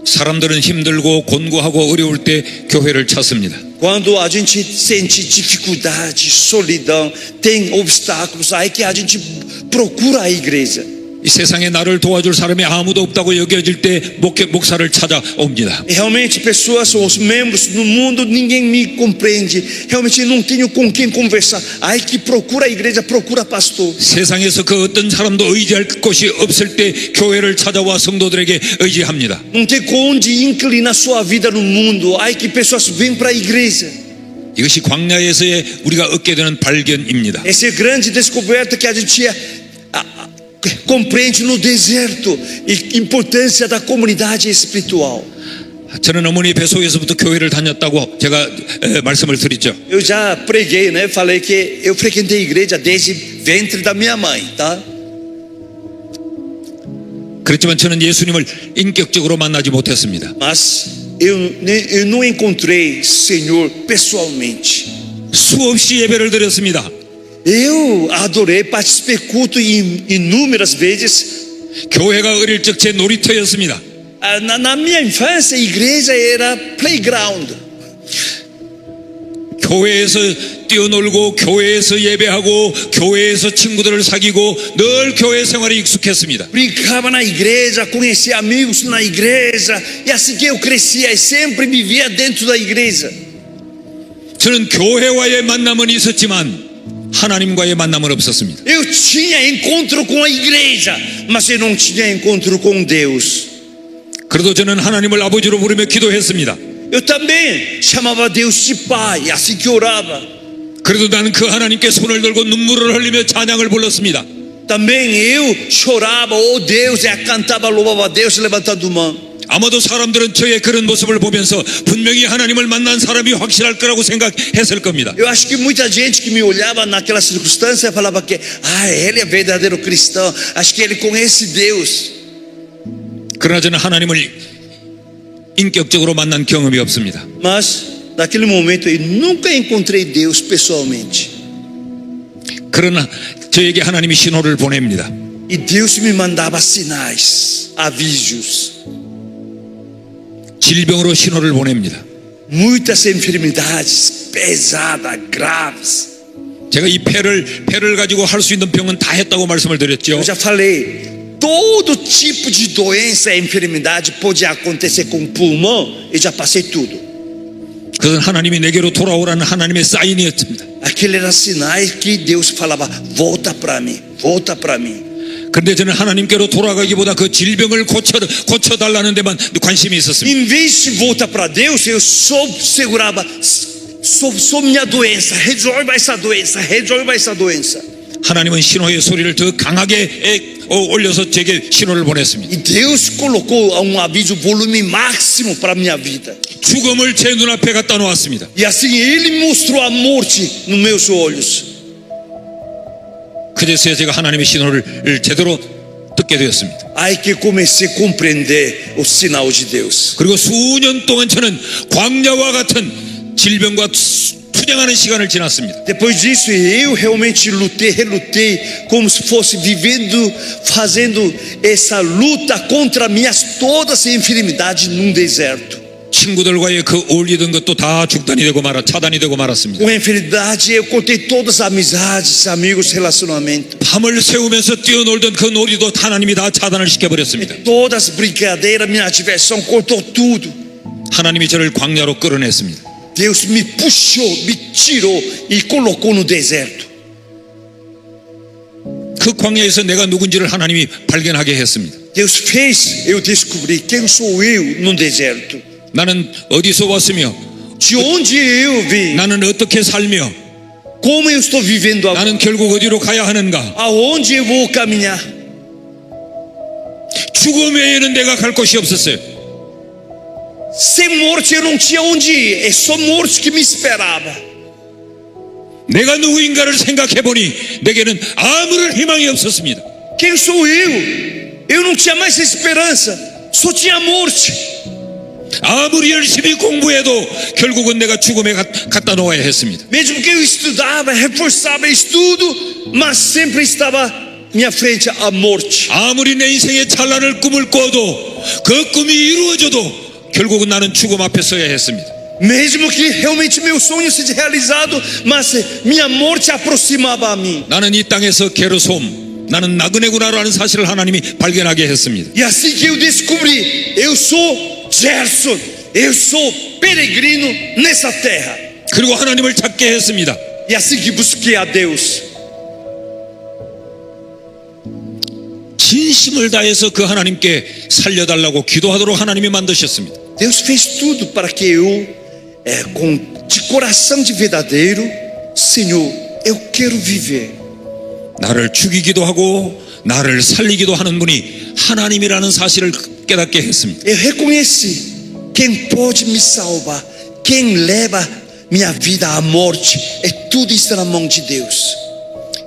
사람들은 힘들고 곤고하고 어려울 때 교회를 찾습니다. Quando a gente sente dificuldade, solidão, tem obstáculos, aí que a gente procura a igreja. 이 세상에 나를 도와줄 사람이 아무도 없다고 여겨질 때 목사를 찾아옵니다. E realmente pessoas, os membros no mundo, ninguém me compreende. Realmente não tenho com quem conversar. Aí que procura a igreja, procura pastor. 세상에서 그 어떤 사람도 의지할 곳이 없을 때 교회를 찾아와 성도들에게 의지합니다. Não tem onde inclinar sua vida no mundo. Aí que pessoas vêm para a igreja. 이것이 광야에서의 우리가 얻게 되는 발견입니다. Essa é a grande descoberta que a gente compreende no deserto e importância da comunidade espiritual. 저는 어머니 뱃속에서부터 교회를 다녔다고 제가 말씀을 드렸죠. Eu já preguei, né? Falei que eu frequentei a igreja desde ventre da minha mãe, tá? 그렇지만 저는 예수님을 인격적으로 만나지 못했습니다. Mas eu não encontrei Senhor pessoalmente. 수없이 예배를 드렸습니다. Eu adorei, participei culto inúmeras vezes. 교회가 어릴 적 제 놀이터였습니다. Na minha infância, a igreja era playground. 교회에서 뛰어놀고 교회에서 예배하고 교회에서 친구들을 사귀고 늘 교회 생활에 익숙했습니다. Brincava na igreja, conhecia amigos na igreja, e assim que eu crescia e sempre vivia dentro da igreja. 저는 교회와의 만남은 있었지만 하나님과의 만남은 없었습니다. Eu tinha encontro com a igreja, mas eu não tinha encontro com Deus. 그래도 저는 하나님을 아버지로 부르며 기도했습니다. Eu também chamava Deus de Pai, assim que orava. 그래도 나는 그 하나님께 손을 들고 눈물을 흘리며 찬양을 불렀습니다. Também eu chorava, oh Deus, e cantava, louvava a Deus, levantando mão. 아마도 사람들은 저의 그런 모습을 보면서 분명히 하나님을 만난 사람이 확실할 거라고 생각했을 겁니다. Eu acho que muita gente que me olhava naquela circunstância falava que, ele é verdadeiro cristão, acho que ele conhece Deus. 그러나 저는 하나님을 인격적으로 만난 경험이 없습니다. Mas naquele momento eu nunca encontrei Deus pessoalmente. 그러나 저에게 하나님이 신호를 보냅니다. E Deus me mandava sinais, avisos. 질병으로 신호를 보냅니다. Muitas enfermidades pesadas, graves. 제가 이 폐를 가지고 할 수 있는 병은 다 했다고 말씀을 드렸죠. Eu já falei, todo tipo de doença, enfermidade pode acontecer com o pulmão, eu já passei tudo. 그것은 하나님이 내게로 돌아오라는 하나님의 사인이었습니다. Aquele era sinais que Deus falava, volta para mim, volta para mim. 그런데 저는 하나님께로 돌아가기보다 그 질병을 고쳐달라는 데만 관심이 있었습니다. Em vez de voltar para Deus, eu só segurava, só minha doença, resolva essa doença, resolva essa doença. 하나님은 신호의 소리를 더 강하게 올려서 제게 신호를 보냈습니다. E Deus colocou um aviso, volume máximo para minha vida. 죽음을 제 눈앞에 갖다 놓았습니다. E assim Ele mostrou a morte nos meus olhos. 그제서야 제가 하나님의 신호를 제대로 듣게 되었습니다. Aí que comecei a compreender o sinal de Deus. 그리고 수년 동안 저는 광야와 같은 질병과 투쟁하는 시간을 지났습니다. Depois disso, eu realmente relutei, como se fosse vivendo, fazendo essa luta contra minhas todas as enfermidades num deserto. 친구들과의 그 어울리던 것도 다 죽단이 되고 차단이 되고 말았습니다. Com a enfermidade, eu contei todas as amizades, amigos, relacionamento. 밤을 새우면서 뛰어놀던 그 놀이도 하나님이 다 차단을 시켜버렸습니다. Todas as brincadeiras, minha diversão, cortou tudo. 하나님이 저를 광야로 끌어냈습니다. Deus me puxou, me tirou e colocou no deserto. 그 광야에서 내가 누군지를 하나님이 발견하게 했습니다. Deus fez eu descobrir quem sou eu no deserto. 나는 어디서 왔으며 De onde eu vim? 나는 어떻게 살며 Como eu estou vivendo agora? 나는 결국 어디로 가야 하는가? Aonde eu vou caminhar? 죽음 외에는 내가 갈 곳이 없었어요. Sem morte eu não tinha onde ir. É só morte que me esperava. 내가 누구인가를 생각해 보니 내게는 아무런 희망이 없었습니다. Quem sou eu? Eu não tinha mais esperança. Só tinha morte. 아무리 열심히 공부해도 결국은 내가 죽음에 갖다 놓아야 했습니다. Mesmo que eu estudava, reforçava estudo, mas sempre estava minha frente a morte. 아무리 내 인생의 찬란을 꿈을 꿔도 그 꿈이 이루어져도 결국은 나는 죽음 앞에 서야 했습니다. Mesmo que realmente meu sonho seja realizado, mas minha morte aproximava a mim. 나는 이 땅에서 게르솜, 나는 나그네구나라는 사실을 하나님이 발견하게 했습니다. E assim que eu descobri, eu sou Gerson, eu sou peregrino nessa terra. 그리고 하나님을 찾게 했습니다. E assim que busquei a Deus, 진심을 다해서 그 하나님께 살려달라고 기도하도록 하나님이 만드셨습니다. Deus fez tudo para que eu, de coração de verdadeiro, Senhor, eu quero viver. 나를 죽이기도 하고 나를 살리기도 하는 분이 하나님이라는 사실을 깨닫게 했습니다. Eu reconheci quem pode me salvar, quem leva minha vida à morte, tudo está na mão de Deus.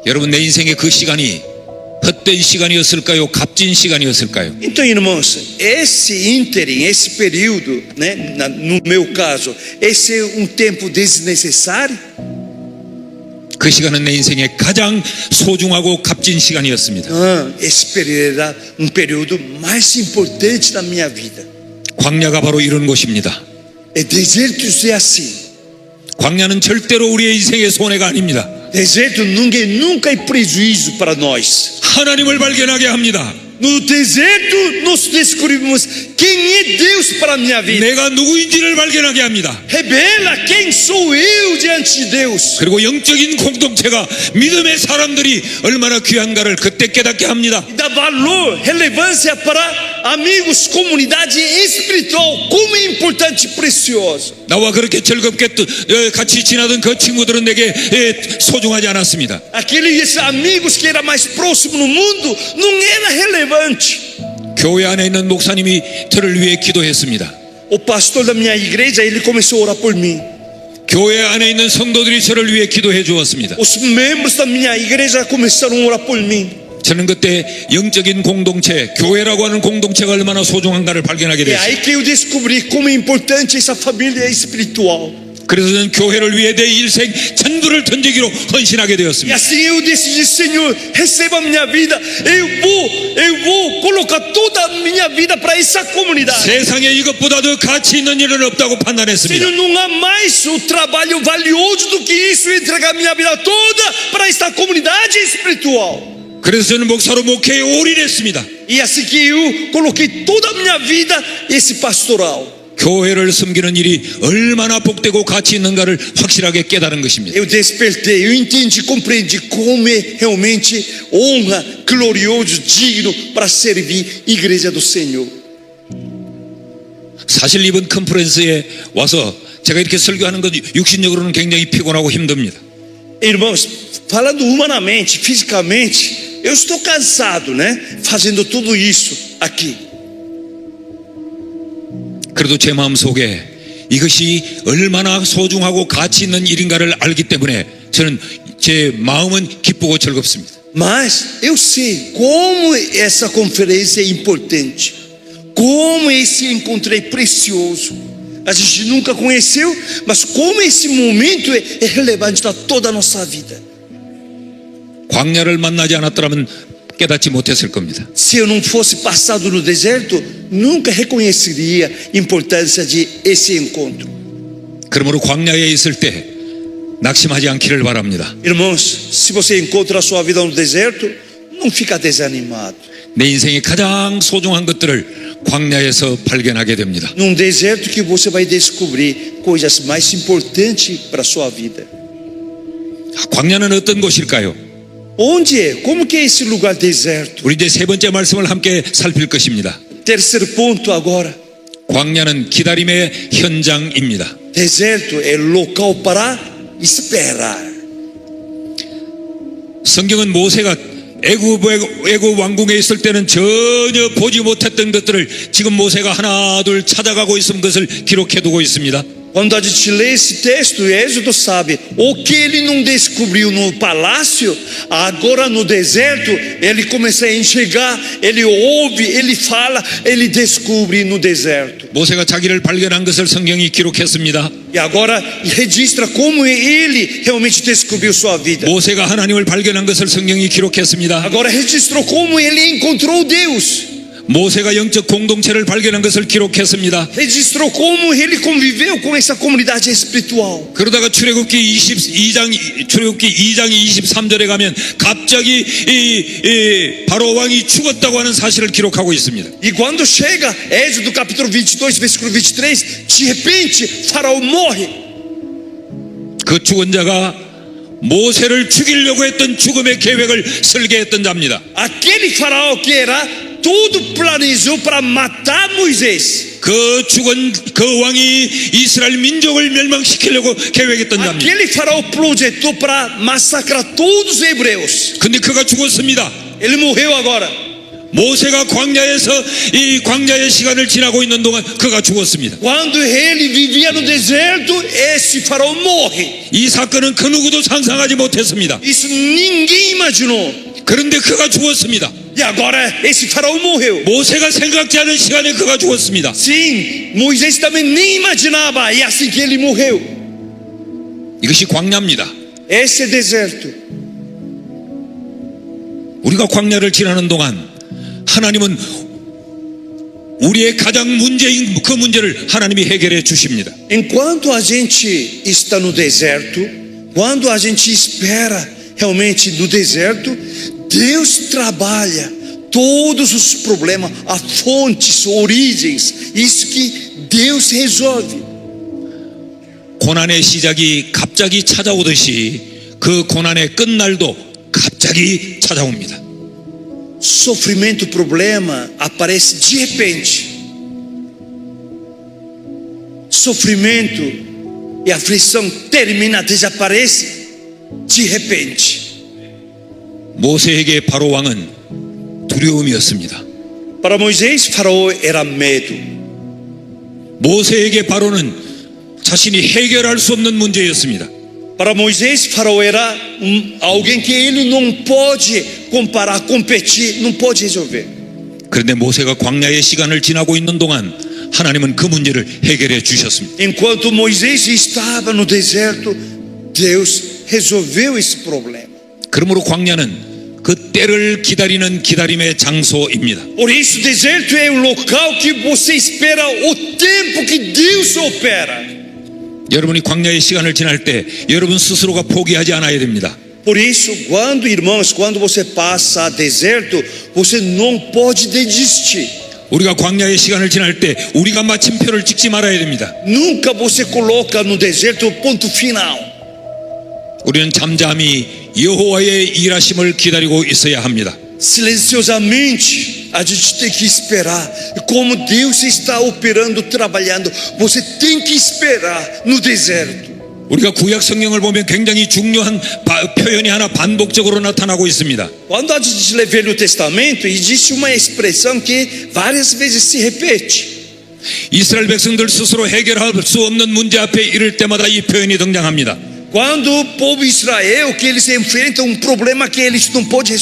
여러분, 내 인생의 그 시간이 헛된 시간이었을까요? 값진 시간이었을까요? Então, irmãos, esse ínterim, esse período, né, no meu caso, esse é um tempo desnecessário? 그 시간은 내 인생의 가장 소중하고 값진 시간이었습니다. Esse período era um período mais importante da minha vida. 광야가 바로 이런 곳입니다. Desertos é assim. 광야는 절대로 우리의 인생의 손해가 아닙니다. Deserto nunca é prejuízo para nós. 하나님을 발견하게 합니다. No deserto nós descobrimos quem é Deus para a minha vida. 내가 누구인지를 발견하게 합니다. Revela quem sou eu diante de Deus. 그리고 영적인 공동체가 믿음의 사람들이 얼마나 귀한가를 그때 깨닫게 합니다. E dá valor, relevância para amigos, comunidade espiritual, como é importante e precioso. 나와 그렇게 즐겁게 같이 지나던 그 친구들은 내게 소중하지 않았습니다. Aqueles amigos que eram mais próximos no mundo não era relevante. 교회 안에 있는 목사님이 저를 위해 기도했습니다. O pastor da minha igreja, ele começou a orar por mim. 교회 안에 있는 성도들이 저를 위해 기도해 주었습니다. Os membros da minha igreja começaram a orar por mim. 저는 그때 영적인 공동체, 교회라고 하는 공동체가 얼마나 소중한가를 발견하게 É 됐습니다. aí que eu descobri como é importante essa família espiritual. 그래서 저는 교회를 위해 내 일생 전부를 던지기로 헌신하게 E 되었습니다. assim eu decidi, Senhor, receba a minha vida. Eu vou colocar toda a minha vida para essa comunidade. 세상에 이것보다 더 가치 있는 일은 없다고 판단했습니다. Senhor, não há mais o trabalho valioso do que isso, entregar minha vida toda para esta comunidade espiritual. 그래서 저는 목사로 목회에 올인했습니다. E assim que eu coloquei toda a minha vida esse pastoral. 교회를 섬기는 일이 얼마나 복되고 가치 있는가를 확실하게 깨달은 것입니다. Eu despertei, eu entendi, compreendi como é realmente honra, glorioso, digno para servir a igreja do Senhor. 사실 이번 컨퍼런스에 와서 제가 이렇게 설교하는 것 육신적으로는 굉장히 피곤하고 힘듭니다. Irmãos, falando humanamente, fisicamente, eu estou cansado, né? Fazendo tudo isso aqui. 그래도 제 마음속에 이것이 얼마나 소중하고 가치 있는 일인가를 알기 때문에 저는 제 마음은 기쁘고 즐겁습니다. Mas eu sei como essa conferência é importante, como esse encontro é precioso. A gente nunca conheceu, mas como esse momento é relevante para toda a nossa vida. 광야를 만나지 않았더라면 깨닫지 못했을 겁니다. Se eu não fosse passado no deserto, nunca reconheceria a importância de esse encontro. 그러므로 광야에 있을 때 낙심하지 않기를 바랍니다. Irmãos, se você encontra a sua vida no deserto, não fica desanimado. 내 인생의 가장 소중한 것들을 광야에서 발견하게 됩니다. Num deserto que você vai descobrir coisas mais importantes para a sua vida. 광야는 어떤 곳일까요? Onde é? Como que é esse lugar deserto? 우리 이제 세 번째 말씀을 함께 살필 것입니다. Terceiro ponto agora. 광야는 기다림의 현장입니다. Deserto é local para esperar. 성경은 모세가 애굽 왕궁에 있을 때는 전혀 보지 못했던 것들을 지금 모세가 하나 둘 찾아가고 있는 것을 기록해 두고 있습니다. Quando a gente lê esse texto, Êxodo sabe, o que ele não descobriu no palácio, agora no deserto, ele começa a enxergar, ele ouve, ele fala, ele descobre no deserto. 모세가 자기를 발견한 것을 성경이 기록했습니다. E agora registra como ele realmente descobriu sua vida. 모세가 하나님을 발견한 것을 성경이 기록했습니다. Agora registrou como ele encontrou Deus. 모세가 영적 공동체를 발견한 것을 기록했습니다. registrou como ele conviveu com essa comunidade espiritual. 그러다가 출애굽기 2장 23절에 가면 갑자기 이 바로 왕이 죽었다고 하는 사실을 기록하고 있습니다. E quando chega Êxodo capítulo 22, versículo 23, de repente Faraó morre. 그 죽은 자가 모세를 죽이려고 했던 죽음의 계획을 설계했던 자입니다. Aquele faraó que era, tudo planejou para matar Moisés. 그 죽은 그 왕이 이스라엘 민족을 멸망시키려고 계획했던 자입니다. Aquele faraó projetou para massacrar todos os hebreus. 근데 그가 죽었습니다. Ele morreu agora. 모세가 광야에서 이 광야의 시간을 지나고 있는 동안 그가 죽었습니다. Quando ele vivia no deserto, esse faraó morre. 이 사건은 그 누구도 상상하지 못했습니다. Isso ninguém imaginou. 그런데 그가 죽었습니다. E agora esse faraó morreu. 모세가 생각지 않은 시간에 그가 죽었습니다. Sim, Moisés também nem imaginava. E assim que ele morreu. 이것이 광야입니다. Esse é deserto. 우리가 광야를 지나는 동안 하나님은 우리의 가장 문제인 그 문제를 하나님이 해결해 주십니다. Enquanto a gente está no deserto, quando a gente espera realmente no deserto, Deus trabalha todos os problemas, as fontes, origens, isso que Deus resolve. 고난의 시작이 갑자기 찾아오듯이 그 고난의 끝날도 갑자기 찾아옵니다. Sofrimento, problema aparece de repente. Sofrimento e aflição termina, desaparece de repente. 모세에게 바로 왕은 두려움이었습니다. Para Moisés, Faraó era medo. 모세에게 바로는 자신이 해결할 수 없는 문제였습니다. Para Moisés, Faraó era alguém que ele não pode comparar, competir, não pode resolver. 그런데 모세가 광야의 시간을 지나고 있는 동안 하나님은 그 문제를 해결해 주셨습니다. Enquanto Moisés estava no deserto, Deus resolveu esse problema. 그러므로 광야는 그 때를 기다리는 기다림의 장소입니다. Por isso, o deserto é o local que você espera o tempo que Deus opera. 여러분이 광야의 시간을 지날 때 여러분 스스로가 포기하지 않아야 됩니다. Por isso, quando irmãos, quando você passa deserto, você não pode desistir. 우리가 광야의 시간을 지날 때 우리가 마침표를 찍지 말아야 됩니다. Nunca você coloca no deserto o ponto final. 우리는 잠잠히 여호와의 일하심을 기다리고 있어야 합니다. Silenciosamente, a gente tem que esperar. Como Deus está operando, trabalhando, você tem que esperar no deserto. 우리가 구약 성경을 보면 굉장히 중요한 표현이 하나 반복적으로 나타나고 있습니다. Quando a gente lê o Velho Testamento, existe uma expressão que várias vezes se repete. 이스라엘 백성들 스스로 해결할 수 없는 문제 앞에 이를 때마다 이 표현이 등장합니다. Quando o povo Israel, que eles enfrentam um problema que eles não podem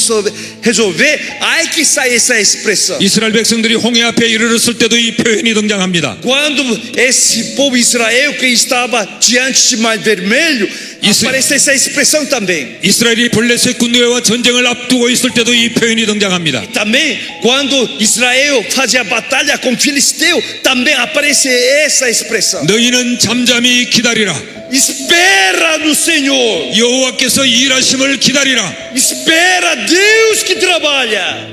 resolver, aí que sai essa expressão. 이스라엘 백성들이 홍해 앞에 이르렀을 때도 이 표현이 등장합니다. Quando esse povo Israel que estava diante de Mar Vermelho, aparece essa expressão também. 이스라엘이 블레셋 군대와 전쟁을 앞두고 있을 때도 이 표현이 등장합니다. Também quando Israel fazia batalha com Filisteu, também aparece essa expressão. 너희는 잠잠히 기다리라. Espera no Senhor. 여호와께서 일하심을 기다리라. Espera Deus que trabalha.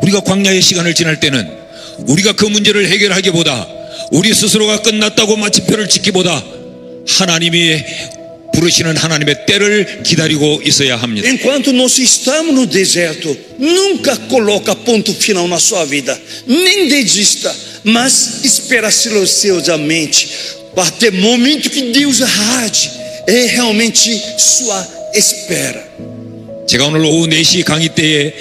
우리가 광야의 시간을 지날 때는 우리가 그 문제를 해결하기보다 우리 스스로가 끝났다고 마침표를 찍기보다 하나님이 부르시는 하나님의 때를 기다리고 있어야 합니다. Enquanto nós estamos no deserto, nunca coloca ponto final na sua vida, nem desista, mas espera silenciosamente até o momento que Deus age. É realmente sua espera. 제가 오늘 오후 4시 강의 때에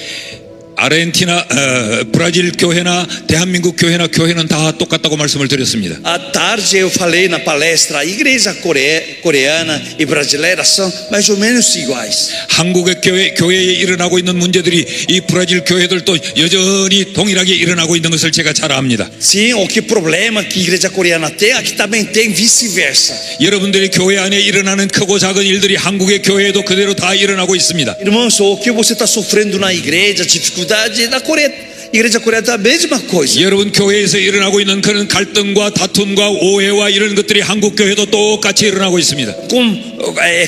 아르헨티나, 브라질 교회나 대한민국 교회는 다 똑같다고 말씀을 드렸습니다. À tarde eu falei na palestra, a igreja coreana e brasileira são mais ou menos iguais. 한국의 교회에 일어나고 있는 문제들이 이 브라질 교회들도 여전히 동일하게 일어나고 있는 것을 제가 잘 압니다. Sim, o que problema que a igreja coreana tem, aqui também tem vice-versa. 여러분들의 교회 안에 일어나는 크고 작은 일들이 한국의 교회에도 그대로 다 일어나고 있습니다. Irmãos, o que você está sofrendo na igreja, dificuldade, na Coreia, igreja coreana é a mesma coisa. 여러분 교회에서 일어나고 있는 그런 갈등과 다툼과 오해와 이런 것들이 한국 교회도 똑같이 일어나고 있습니다.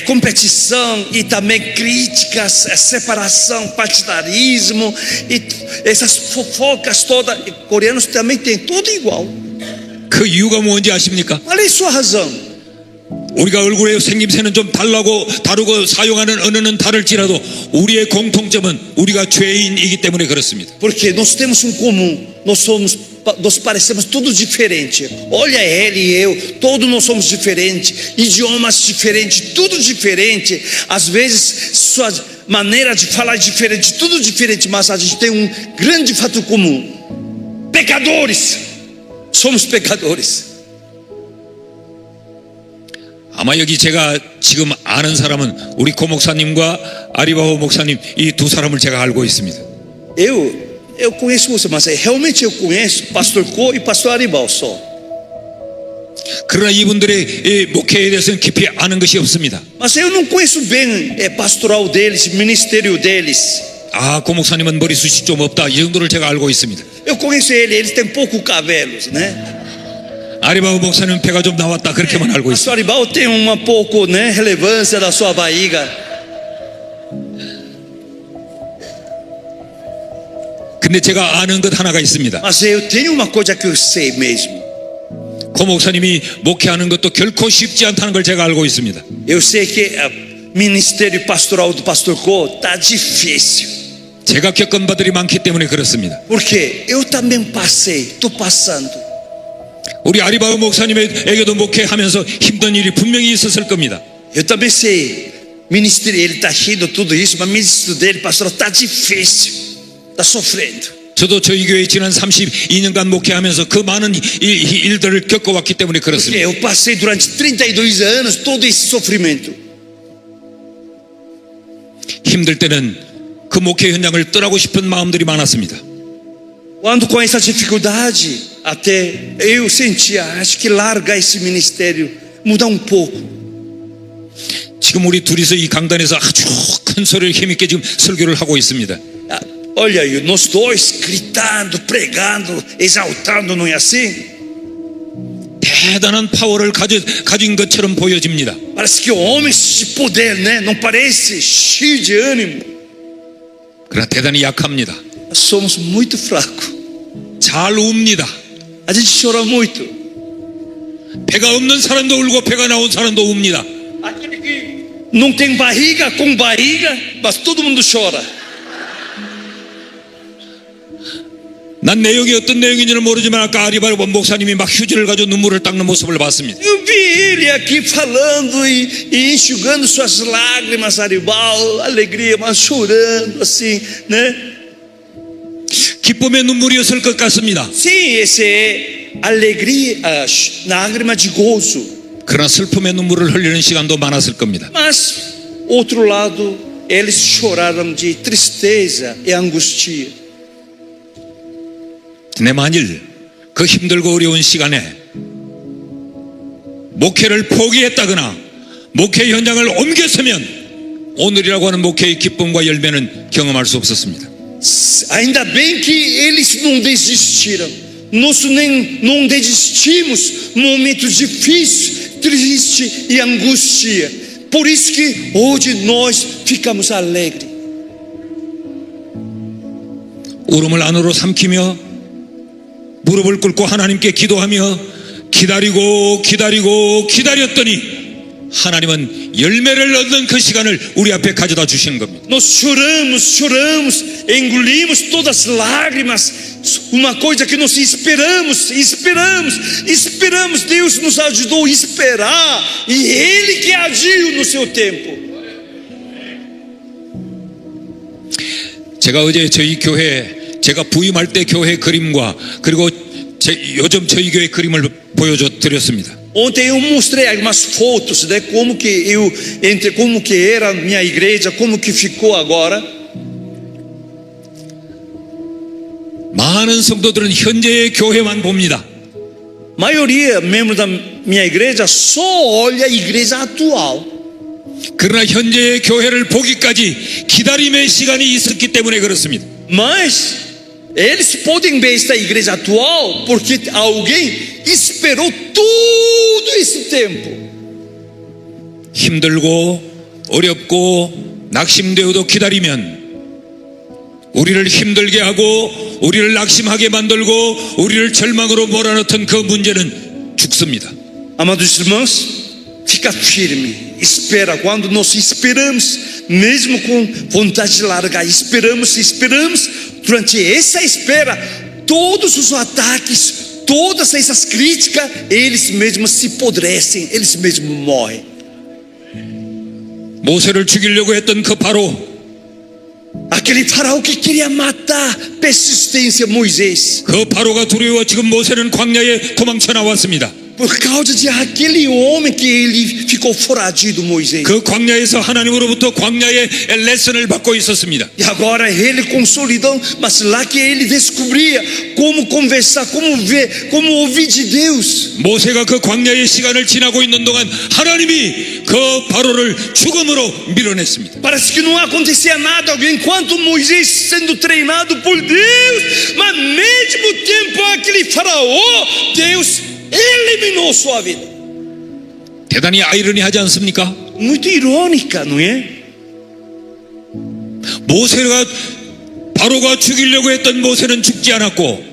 Competição e também críticas, separação, partidarismo e essas fofocas todas. Coreanos também têm tudo igual. 그 이유가 뭔지 아십니까? Qual é a sua razão? 우리가 얼굴의 생김새는 좀 다르고 사용하는 언어는 다를지라도 우리의 공통점은 우리가 죄인이기 때문에 그렇습니다. Porque nós temos um comum, nós parecemos tudo diferente. Olha ele e eu, todos nós somos diferentes, idiomas diferentes, tudo diferente. Às vezes sua maneira de falar é diferente, tudo diferente, mas a gente tem um grande fato comum: pecadores. Somos pecadores. 아마 여기 제가 지금 아는 사람은 우리 고 목사님과 아리바오 목사님 이 두 사람을 제가 알고 있습니다. Eu conheço você, mas realmente eu conheço Pastor Ko e Pastor Aribal só. 그러나 이분들의 이 목회에 대해서는 깊이 아는 것이 없습니다. Mas eu não conheço bem pastoral deles, ministério deles. 아, 고 목사님은 머리숱이 좀 없다 이 정도를 제가 알고 있습니다. Eu conheço eles têm pouco cabelos, né? 아리바오 목사님은 배가 좀 나왔다 그렇게만 알고 있습니다. Pastor Aribal tem uma pouco, né, relevância da sua barriga. 근데 제가 아는 것 하나가 있습니다. Mas eu tenho uma coisa que eu sei mesmo. 고 목사님이 목회하는 것도 결코 쉽지 않다는 걸 제가 알고 있습니다. Eu sei que o ministério pastoral do Pastor Ko tá difícil. 제가 겪은 바들이 많기 때문에 그렇습니다. Porque eu também passei, tô passando. 우리 아리바오 목사님에게도 목회하면서 힘든 일이 분명히 있었을 겁니다. Eu também sei, ministério, ele está rindo tudo isso, mas o ministério dele, pastor, está difícil, está sofrendo. 저도 저희 교회 지난 32년간 목회하면서 그 많은 일들을 겪어왔기 때문에 그렇습니다. Eu passei durante 32 anos todo esse sofrimento. 힘들 때는 그 목회 현장을 떠나고 싶은 마음들이 많았습니다. Quando com essa dificuldade, até eu sentia, acho que largar esse ministério, mudar um pouco. 지금 우리 둘이서 이 강단에서 아주 큰 소리를 힘있게 지금 설교를 하고 있습니다. Olha aí, nós dois gritando, pregando, exaltando, não é assim? 대단한 파워를 가진 것처럼 보여집니다. Parece que homens de poder, né? Não parece? Cheio de ânimo. 그러나 대단히 약합니다. Somos muito fracos. 잘 웁니다. A gente chora muito. 배가 없는 사람도 울고 배가 나온 사람도 웁니다. Aquele que não tem barriga, com barriga, mas todo mundo chora. 난 내용이 어떤 내용인지는 모르지만 아까 아리바오 목사님이 막 휴지를 가지고 눈물을 닦는 모습을 봤습니다. Eu vi ele aqui falando e enxugando suas lágrimas, Aribal, alegria, mas chorando assim, né? 기쁨의 눈물이었을 것 같습니다. Sim, esse é alegria, lágrima de gozo. 그러나 슬픔의 눈물을 흘리는 시간도 많았을 겁니다. Mas, outro lado, eles choraram de tristeza e angústia. 근데 만일 그 힘들고 어려운 시간에 목회를 포기했다거나 목회 현장을 옮겼으면 오늘이라고 하는 목회의 기쁨과 열매는 경험할 수 없었습니다. Ainda bem que eles não desistiram. Nós não desistimos momentos difíceis, triste e angústia. Por isso que hoje nós ficamos alegres. 울음을 안으로 삼키며 무릎을 꿇고 하나님께 기도하며 기다렸더니 하나님은 열매를 얻는 그 시간을 우리 앞에 가져다 주시는 겁니다. Nós choramos, engolimos todas as lágrimas. Uma coisa que nós esperamos. Deus nos ajudou a esperar e Ele que agiu no seu tempo. 제가 어제 저희 교회 제가 부임할 때 교회 그림과 그리고 요즘 저희 교회 그림을 보여드렸습니다. Ontem eu mostrei algumas fotos de como que eu entre como que era a minha igreja, como que ficou agora. 많은 성도들은 현재의 교회만 봅니다. Maioria membros da minha igreja só olha a igreja atual. 그러나 현재의 교회를 보기까지 기다림의 시간이 있었기 때문에 그렇습니다. Mas eles podem ver esta igreja atual porque alguém esperou todo esse tempo. 힘들고 어렵고 낙심되어도 기다리면 우리를 힘들게 하고 우리를 낙심하게 만들고 우리를 절망으로 몰아넣던 그 문제는 죽습니다. Amados irmãos, fica firme, espera. Quando nós esperamos, mesmo com vontade de largar, esperamos, durante essa espera, todos os ataques, todas essas críticas, eles mesmos se apodrecem, eles mesmos morrem. 모세를 죽이려고 했던 그 바로 Aquele faraó que queria matar, persistência Moisés. 그 바로가 두려워 지금 모세는 광야에 도망쳐 나왔습니다. Por causa de aquele homem que ele ficou foragido, Moisés. 그 광야에서 하나님으로부터 광야의 레슨을 받고 있었습니다. E agora ele com solidão, mas lá que ele descobria como conversar, como ver, como ouvir de Deus. 모세가 그 광야의 시간을 지나고 있는 동안 하나님이 그 바로를 죽음으로 밀어냈습니다. Parece que não acontecia nada enquanto Moisés sendo treinado por Deus, mas mesmo tempo aquele faraó, Deus eliminou sua vida. 대단히 아이러니하지 않습니까? Muito irônica, não é? 바로가 죽이려고 했던 모세는 죽지 않았고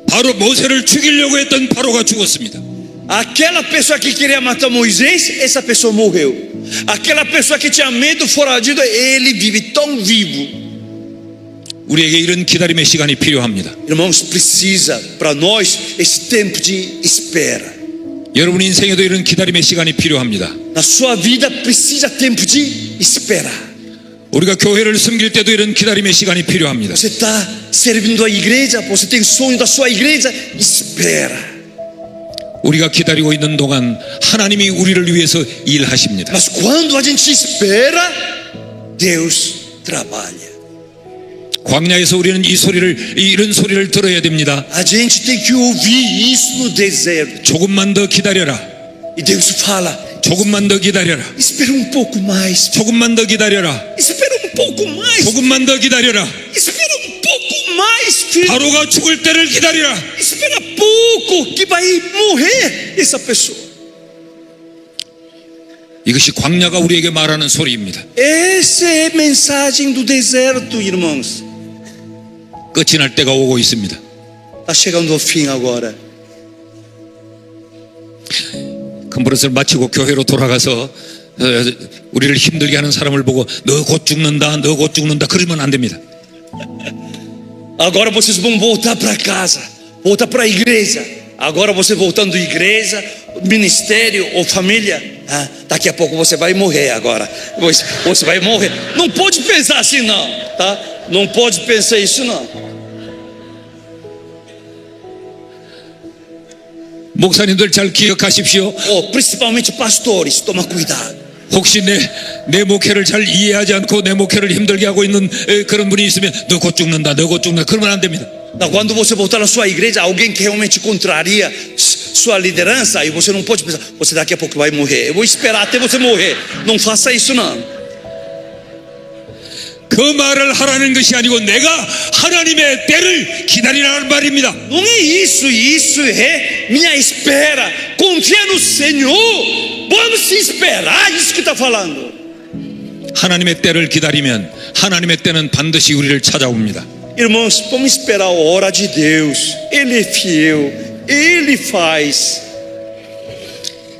바로 모세를 죽이려고 했던 바로가 죽었습니다. Aquela pessoa que queria matar Moisés, essa pessoa morreu. Aquela pessoa que tinha medo foragido, ele vive tão vivo. 우리에게 이런 기다림의 시간이 필요합니다. Irmãos, precisa para nós esse tempo de espera. 여러분 인생에도 이런 기다림의 시간이 필요합니다. Na sua vida precisa tempo de espera. 우리가 교회를 섬길 때도 이런 기다림의 시간이 필요합니다. Você está servindo a igreja, você tem sonho da sua igreja, espera. 우리가 기다리고 있는 동안 하나님이 우리를 위해서 일하십니다. Mas quando a gente espera, Deus trabalha. 광야에서 우리는 이런 소리를 들어야 됩니다. A gente tem que ouvir isso no deserto. 조금만 더 기다려라. E Deus fala: 조금만 더 기다려라. espera um pouco mais. 조금만 더 기다려라. Espera um pouco mais. 조금만 더 기다려라. Espera um pouco mais, filho. 바로가 죽을 때를 기다리라. Espera pouco que vai morrer essa pessoa. 이것이 광야가 우리에게 말하는 소리입니다. Essa é a mensagem do deserto, irmãos. 끝이 날 때가 오고 있습니다. Está chegando ao fim agora. 큰 버릇을 마치고 교회로 돌아가서 우리를 힘들게 하는 사람을 보고 너 곧 죽는다, 너 곧 죽는다 그러면 안 됩니다. Agora vocês vão voltar para casa, voltar para a igreja. Agora você voltando à igreja, ministério ou família, daqui a pouco você vai morrer agora. Você vai morrer. Não pode pensar assim não, tá? Não pode pensar isso não. 목사님들 잘 기억하십시오. Principalmente pastores, toma cuidado. 혹시 내 목회를 잘 이해하지 않고 내 목회를 힘들게 하고 있는 그런 분이 있으면 너 곧 죽는다, 너 곧 죽는다 그러면 안 됩니다. Quando você voltar à sua igreja, alguém que realmente contraria sua liderança, aí você não pode pensar, você daqui a pouco vai morrer. Eu vou esperar até você morrer. Não faça isso não. 그 말을 ha라는 것이 아니고 내가 하나님의 때를 기다리라는 말입니다. Não é isso, isso é minha espera. Confia no Senhor. Vamos esperar, isso que está falando. 하나님의 때를 기다리면 하나님의 때는 반드시 우리를 찾아옵니다. Irmãos, vamos esperar a hora de Deus. Ele é fiel, Ele faz.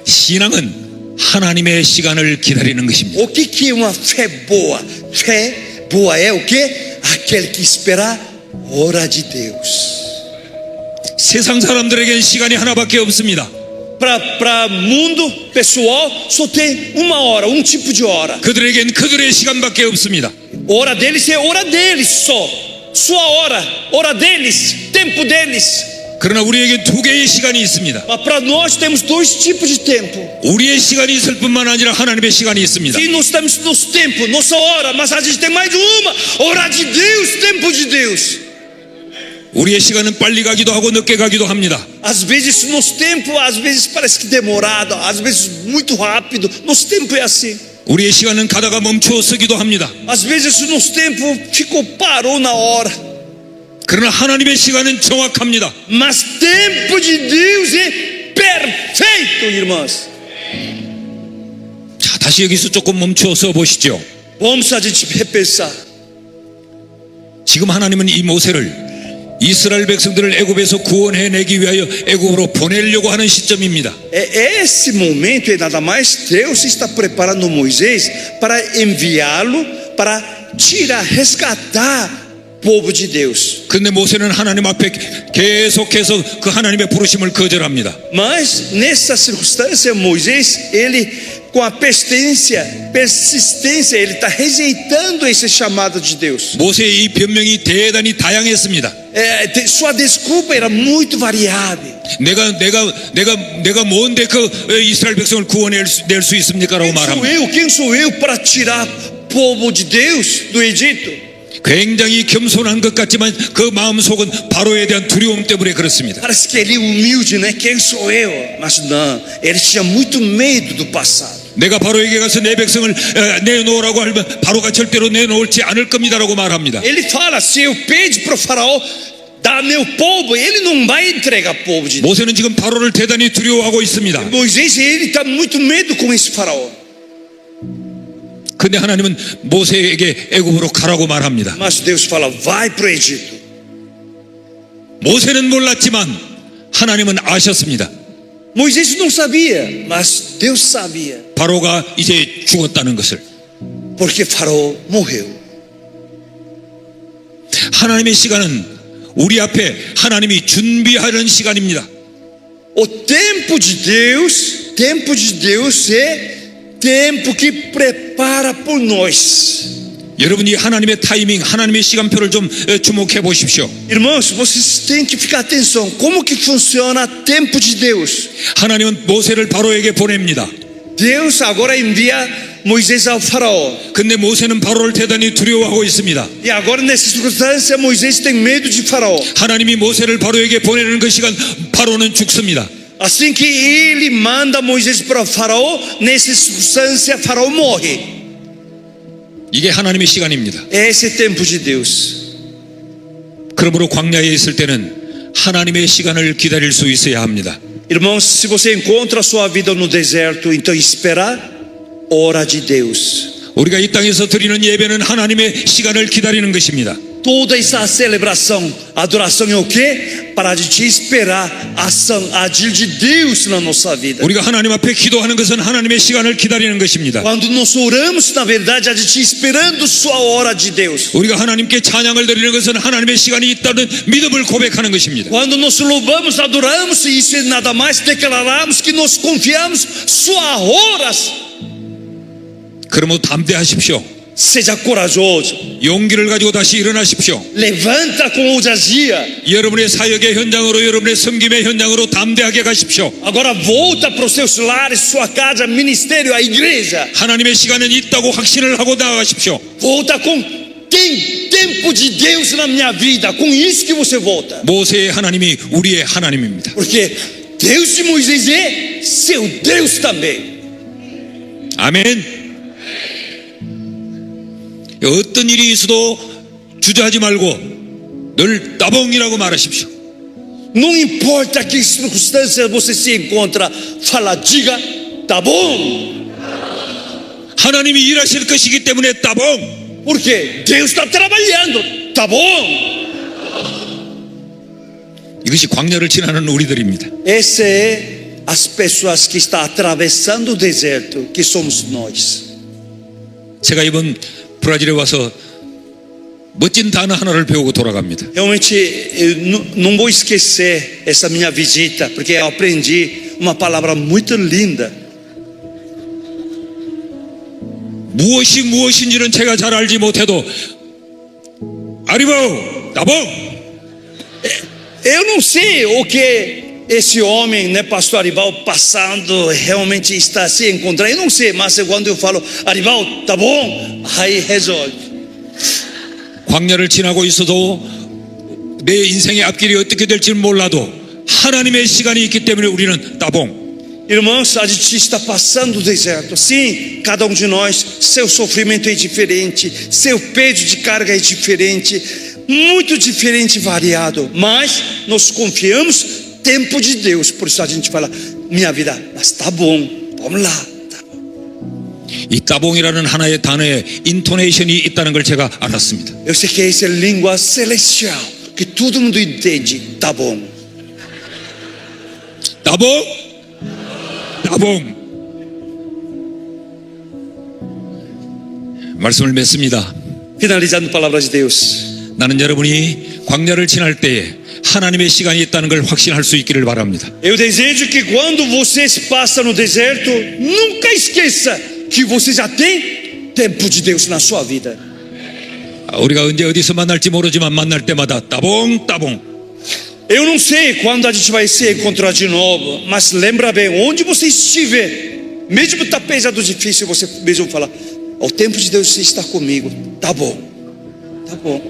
신앙은 하나님의 시간을 기다리는 것입니다. O que é uma fé boa? Fé boa é o que? Aquele que espera a hora de Deus. 세상 사람들에겐 시간이 하나밖에 없습니다. Para mundo pessoal só tem uma hora, um tipo de hora. 그들에겐 그들의 시간밖에 없습니다. Hora deles é hora deles só. Sua hora deles, tempo deles. 그러나 우리에게 두 개의 시간이 있습니다. Mas para nós temos dois tipos de tempo. 우리의 시간이 있을 뿐만 아니라 하나님의 시간이 있습니다. Sim, nós temos nosso tempo, nossa hora, mas a gente tem mais uma. Hora de Deus, tempo de Deus. 우리의 시간은 빨리 가기도 하고 늦게 가기도 합니다. Às vezes nosso tempo, às vezes parece que demorado, às vezes muito rápido. Nosso tempo é assim. 우리의 시간은 가다가 멈추어 서기도 합니다. Às vezes nosso tempo parou na hora. 그러나 하나님의 시간은 정확합니다. Mas tempo de Deus é perfeito, irmãos. 자, 다시 여기서 조금 멈추어 서 보시죠. Vamos a gente repensar. 지금 하나님은 이 모세를 이스라엘 백성들을 애굽에서 구원해내기 위하여 애굽으로 보내려고 하는 시점입니다. Esse momento é nada mais Deus está preparando Moisés para enviá-lo para tirar, resgatar o povo de Deus. 그런데 모세는 하나님 앞에 계속해서 그 하나님의 부르심을 거절합니다. Mas nessa circunstância Moisés, ele com a persistência, ele está rejeitando esse chamado de Deus. 모세의 이 변명이 대단히 다양했습니다. Sua desculpa era muito variável. 내가 뭔데 그 이스라엘 백성을 구원낼 수 있습니까라고 말합니다. Quem sou eu para tirar o povo de Deus do Egito? 굉장히 겸손한 것 같지만 그 마음속은 바로에 대한 두려움 때문에 그렇습니다. Parece que ele é humilde, né? Quem sou eu? Mas não, ele tinha muito medo do passado. 내가 바로에게 가서 내 백성을 내놓으라고 하면 바로가 절대로 내놓을지 않을 겁니다라고 말합니다. Ele fala: se eu pedir para o faraó dar meu povo, ele não vai entregar o povo de Deus. 모세는 지금 바로를 대단히 두려워하고 있습니다. Moisés, ele está muito medo com esse faraó. 근데 하나님은 모세에게 애굽으로 가라고 말합니다. Mas Deus fala: vai para o Egito. 모세는 몰랐지만 하나님은 아셨습니다. Moisés não sabia, mas Deus sabia. 바로가 이제 죽었다는 것을. Porque faraó morreu. 하나님의 시간은 우리 앞에 하나님이 준비하는 시간입니다. O tempo de Deus é tempo que prepara por nós. 여러분이 하나님의 타이밍, 하나님의 시간표를 좀 주목해 보십시오. Irmãos, vocês têm que ficar atenção. Como que funciona o tempo de Deus? 하나님은 모세를 바로에게 보냅니다. Deus agora envia Moisés ao faraó. 근데 모세는 바로를 대단히 두려워하고 있습니다. E agora nessa circunstância Moisés tem medo de faraó. 하나님이 모세를 바로에게 보내는 그 시간 바로는 죽습니다. Assim que ele manda Moisés para o faraó, nessa circunstância faraó morre. 이게 하나님의 시간입니다. Esse é tempo de Deus. 그러므로 광야에 있을 때는 하나님의 시간을 기다릴 수 있어야 합니다. Irmãos, se você encontra a sua vida no deserto, então esperar hora de Deus. 우리가 이 땅에서 드리는 예배는 하나님의 시간을 기다리는 것입니다. Toda essa celebração, adoração é o quê? Para a gente esperar a ação, agir de Deus na nossa vida. 우리가 하나님 앞에 기도하는 것은 하나님의 시간을 기다리는 것입니다. Quando nós oramos, na verdade, a gente esperando sua hora de Deus. 우리가 하나님께 찬양을 드리는 것은 하나님의 시간이 있다는 믿음을 고백하는 것입니다. Quando nós louvamos, adoramos, isso é nada mais declaramos que nós confiamos sua horas. 그러므로 담대하십시오. Seja corajoso. 용기를 가지고 다시 일어나십시오. Levanta com ousadia. 여러분의 사역의 현장으로, 여러분의 섬김의 현장으로 담대하게 가십시오. Agora volta para os seus lares, sua casa, ministério, a igreja. 하나님의 시간은 있다고 확신을 하고 나아가십시오. Volta com tem tempo de Deus na minha vida. Com isso que você volta. 모세의 하나님이 우리의 하나님입니다. Porque Deus de Moisés é seu Deus também. 아멘. 어떤 일이 있어도 주저하지 말고 늘 따봉이라고 말하십시오. Não importa que circunstância você se encontra, fala, diga, tá bom. 하나님이 일하실 것이기 때문에 따봉. Porque Deus está trabalhando, tá bom. 이것이 광야를 지나는 우리들입니다. Essa é as pessoas que estão atravessando o deserto, que somos nós. 제가 이번 브라질에 와서 멋진 단어 하나를 배우고 돌아갑니다. Realmente eu não vou esquecer essa minha visita, porque eu aprendi uma palavra muito linda. 무엇이 무엇인지는 제가 잘 알지 못해도 아리바오, 따봉. Eu não sei o que esse homem, né, pastor Arival, passando, realmente está se encontrando. Eu não sei, mas quando eu falo, Arival, tá bom? Aí resolve. 광야를 지나고 있어도 내 인생의 앞길이 어떻게 될지 몰라도 하나님의 시간이 있기 때문에 우리는 따봉. Irmãos, a gente está passando o deserto. Sim, cada um de nós, seu sofrimento é diferente, seu peso de carga é diferente, muito diferente e variado. Mas nós confiamos no tempo de Deus. Por isso a gente fala, minha vida, mas tá bom, vamos lá. 이 따봉이라는 하나의 단어에 인토네이션이 있다는 걸 제가 알았습니다. Eu sei que essa é língua celestial, que todo mundo entende, tá bom. 따봉, 따봉. 말씀을 맺습니다. Finalizando a palavra de Deus. 나는 여러분이 광야를 지날 때에 하나님의 시간이 있다는 걸 확신할 수 있기를 바랍니다. Eu desejo que quando vocês passam no deserto, nunca esqueça que você já tem tempo de Deus na sua vida. 우리가 언제 어디서 만날지 모르지만 만날 때마다 따봉 따봉. Eu não sei quando a gente vai se encontrar de novo, mas lembra bem, onde você estiver, mesmo está pesado, difícil, você mesmo fala, o tempo de Deus está comigo, tá bom, tá bom.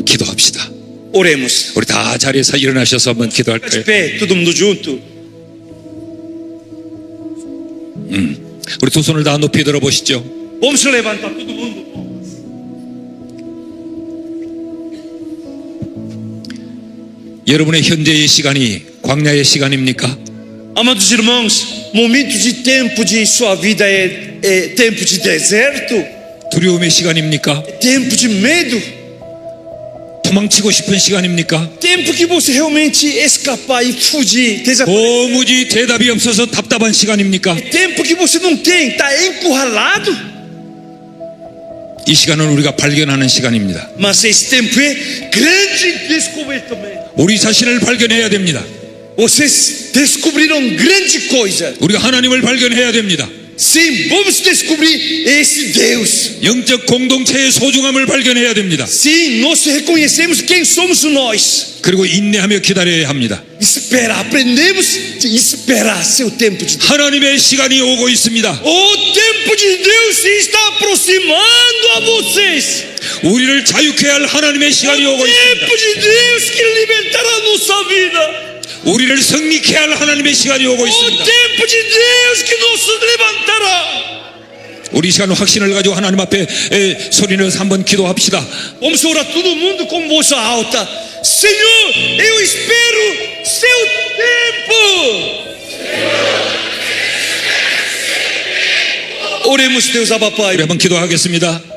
기도합시다. Oremos. 우리 다 자리에서 일어나셔서 한번 De 기도할까요? pé, todo mundo junto. 우리 두 손을 다 높이 들어보시죠. Vamos se levantar, todo mundo. 여러분의 현재의 시간이 광야의 시간입니까? Amados irmãos, momento de tempo de sua vida é tempo de deserto, 두려움의 시간입니까? tempo de medo, 도망치고 싶은 시간입니까? tempo que você realmente escapar e fugir, 도무지 대답이 없어서 답답한 시간입니까? tempo que você não tem, está encurralado. 이 시간은 우리가 발견하는 시간입니다. Mas esse tempo é grande descobertamento. 우리 자신을 발견해야 됩니다. Vocês descobriram grande coisa. 우리가 하나님을 발견해야 됩니다. Sim, vamos descobrir esse Deus. 영적 공동체의 소중함을 발견해야 됩니다. Sim, nós reconhecemos quem somos nós. 그리고 인내하며 기다려야 합니다. Esperar, aprendemos a esperar seu tempo de Deus. 하나님의 시간이 오고 있습니다. O tempo de Deus se está aproximando a vocês. 우리를 자유케 할 하나님의 시간이 오고 O 있습니다. tempo de Deus que libertará nossa vida. 우리를 승리케 할 하나님의 시간이 오고 O 있습니다. tempo de Deus que nos levantará. 우리 시간 확신을 가지고 하나님 앞에 소리내서 한번 기도합시다. Vamos orar todo mundo com voz alta. Senhor, eu espero seu tempo. Oremos, Deus, Abba Pai. 우리 한번 기도하겠습니다.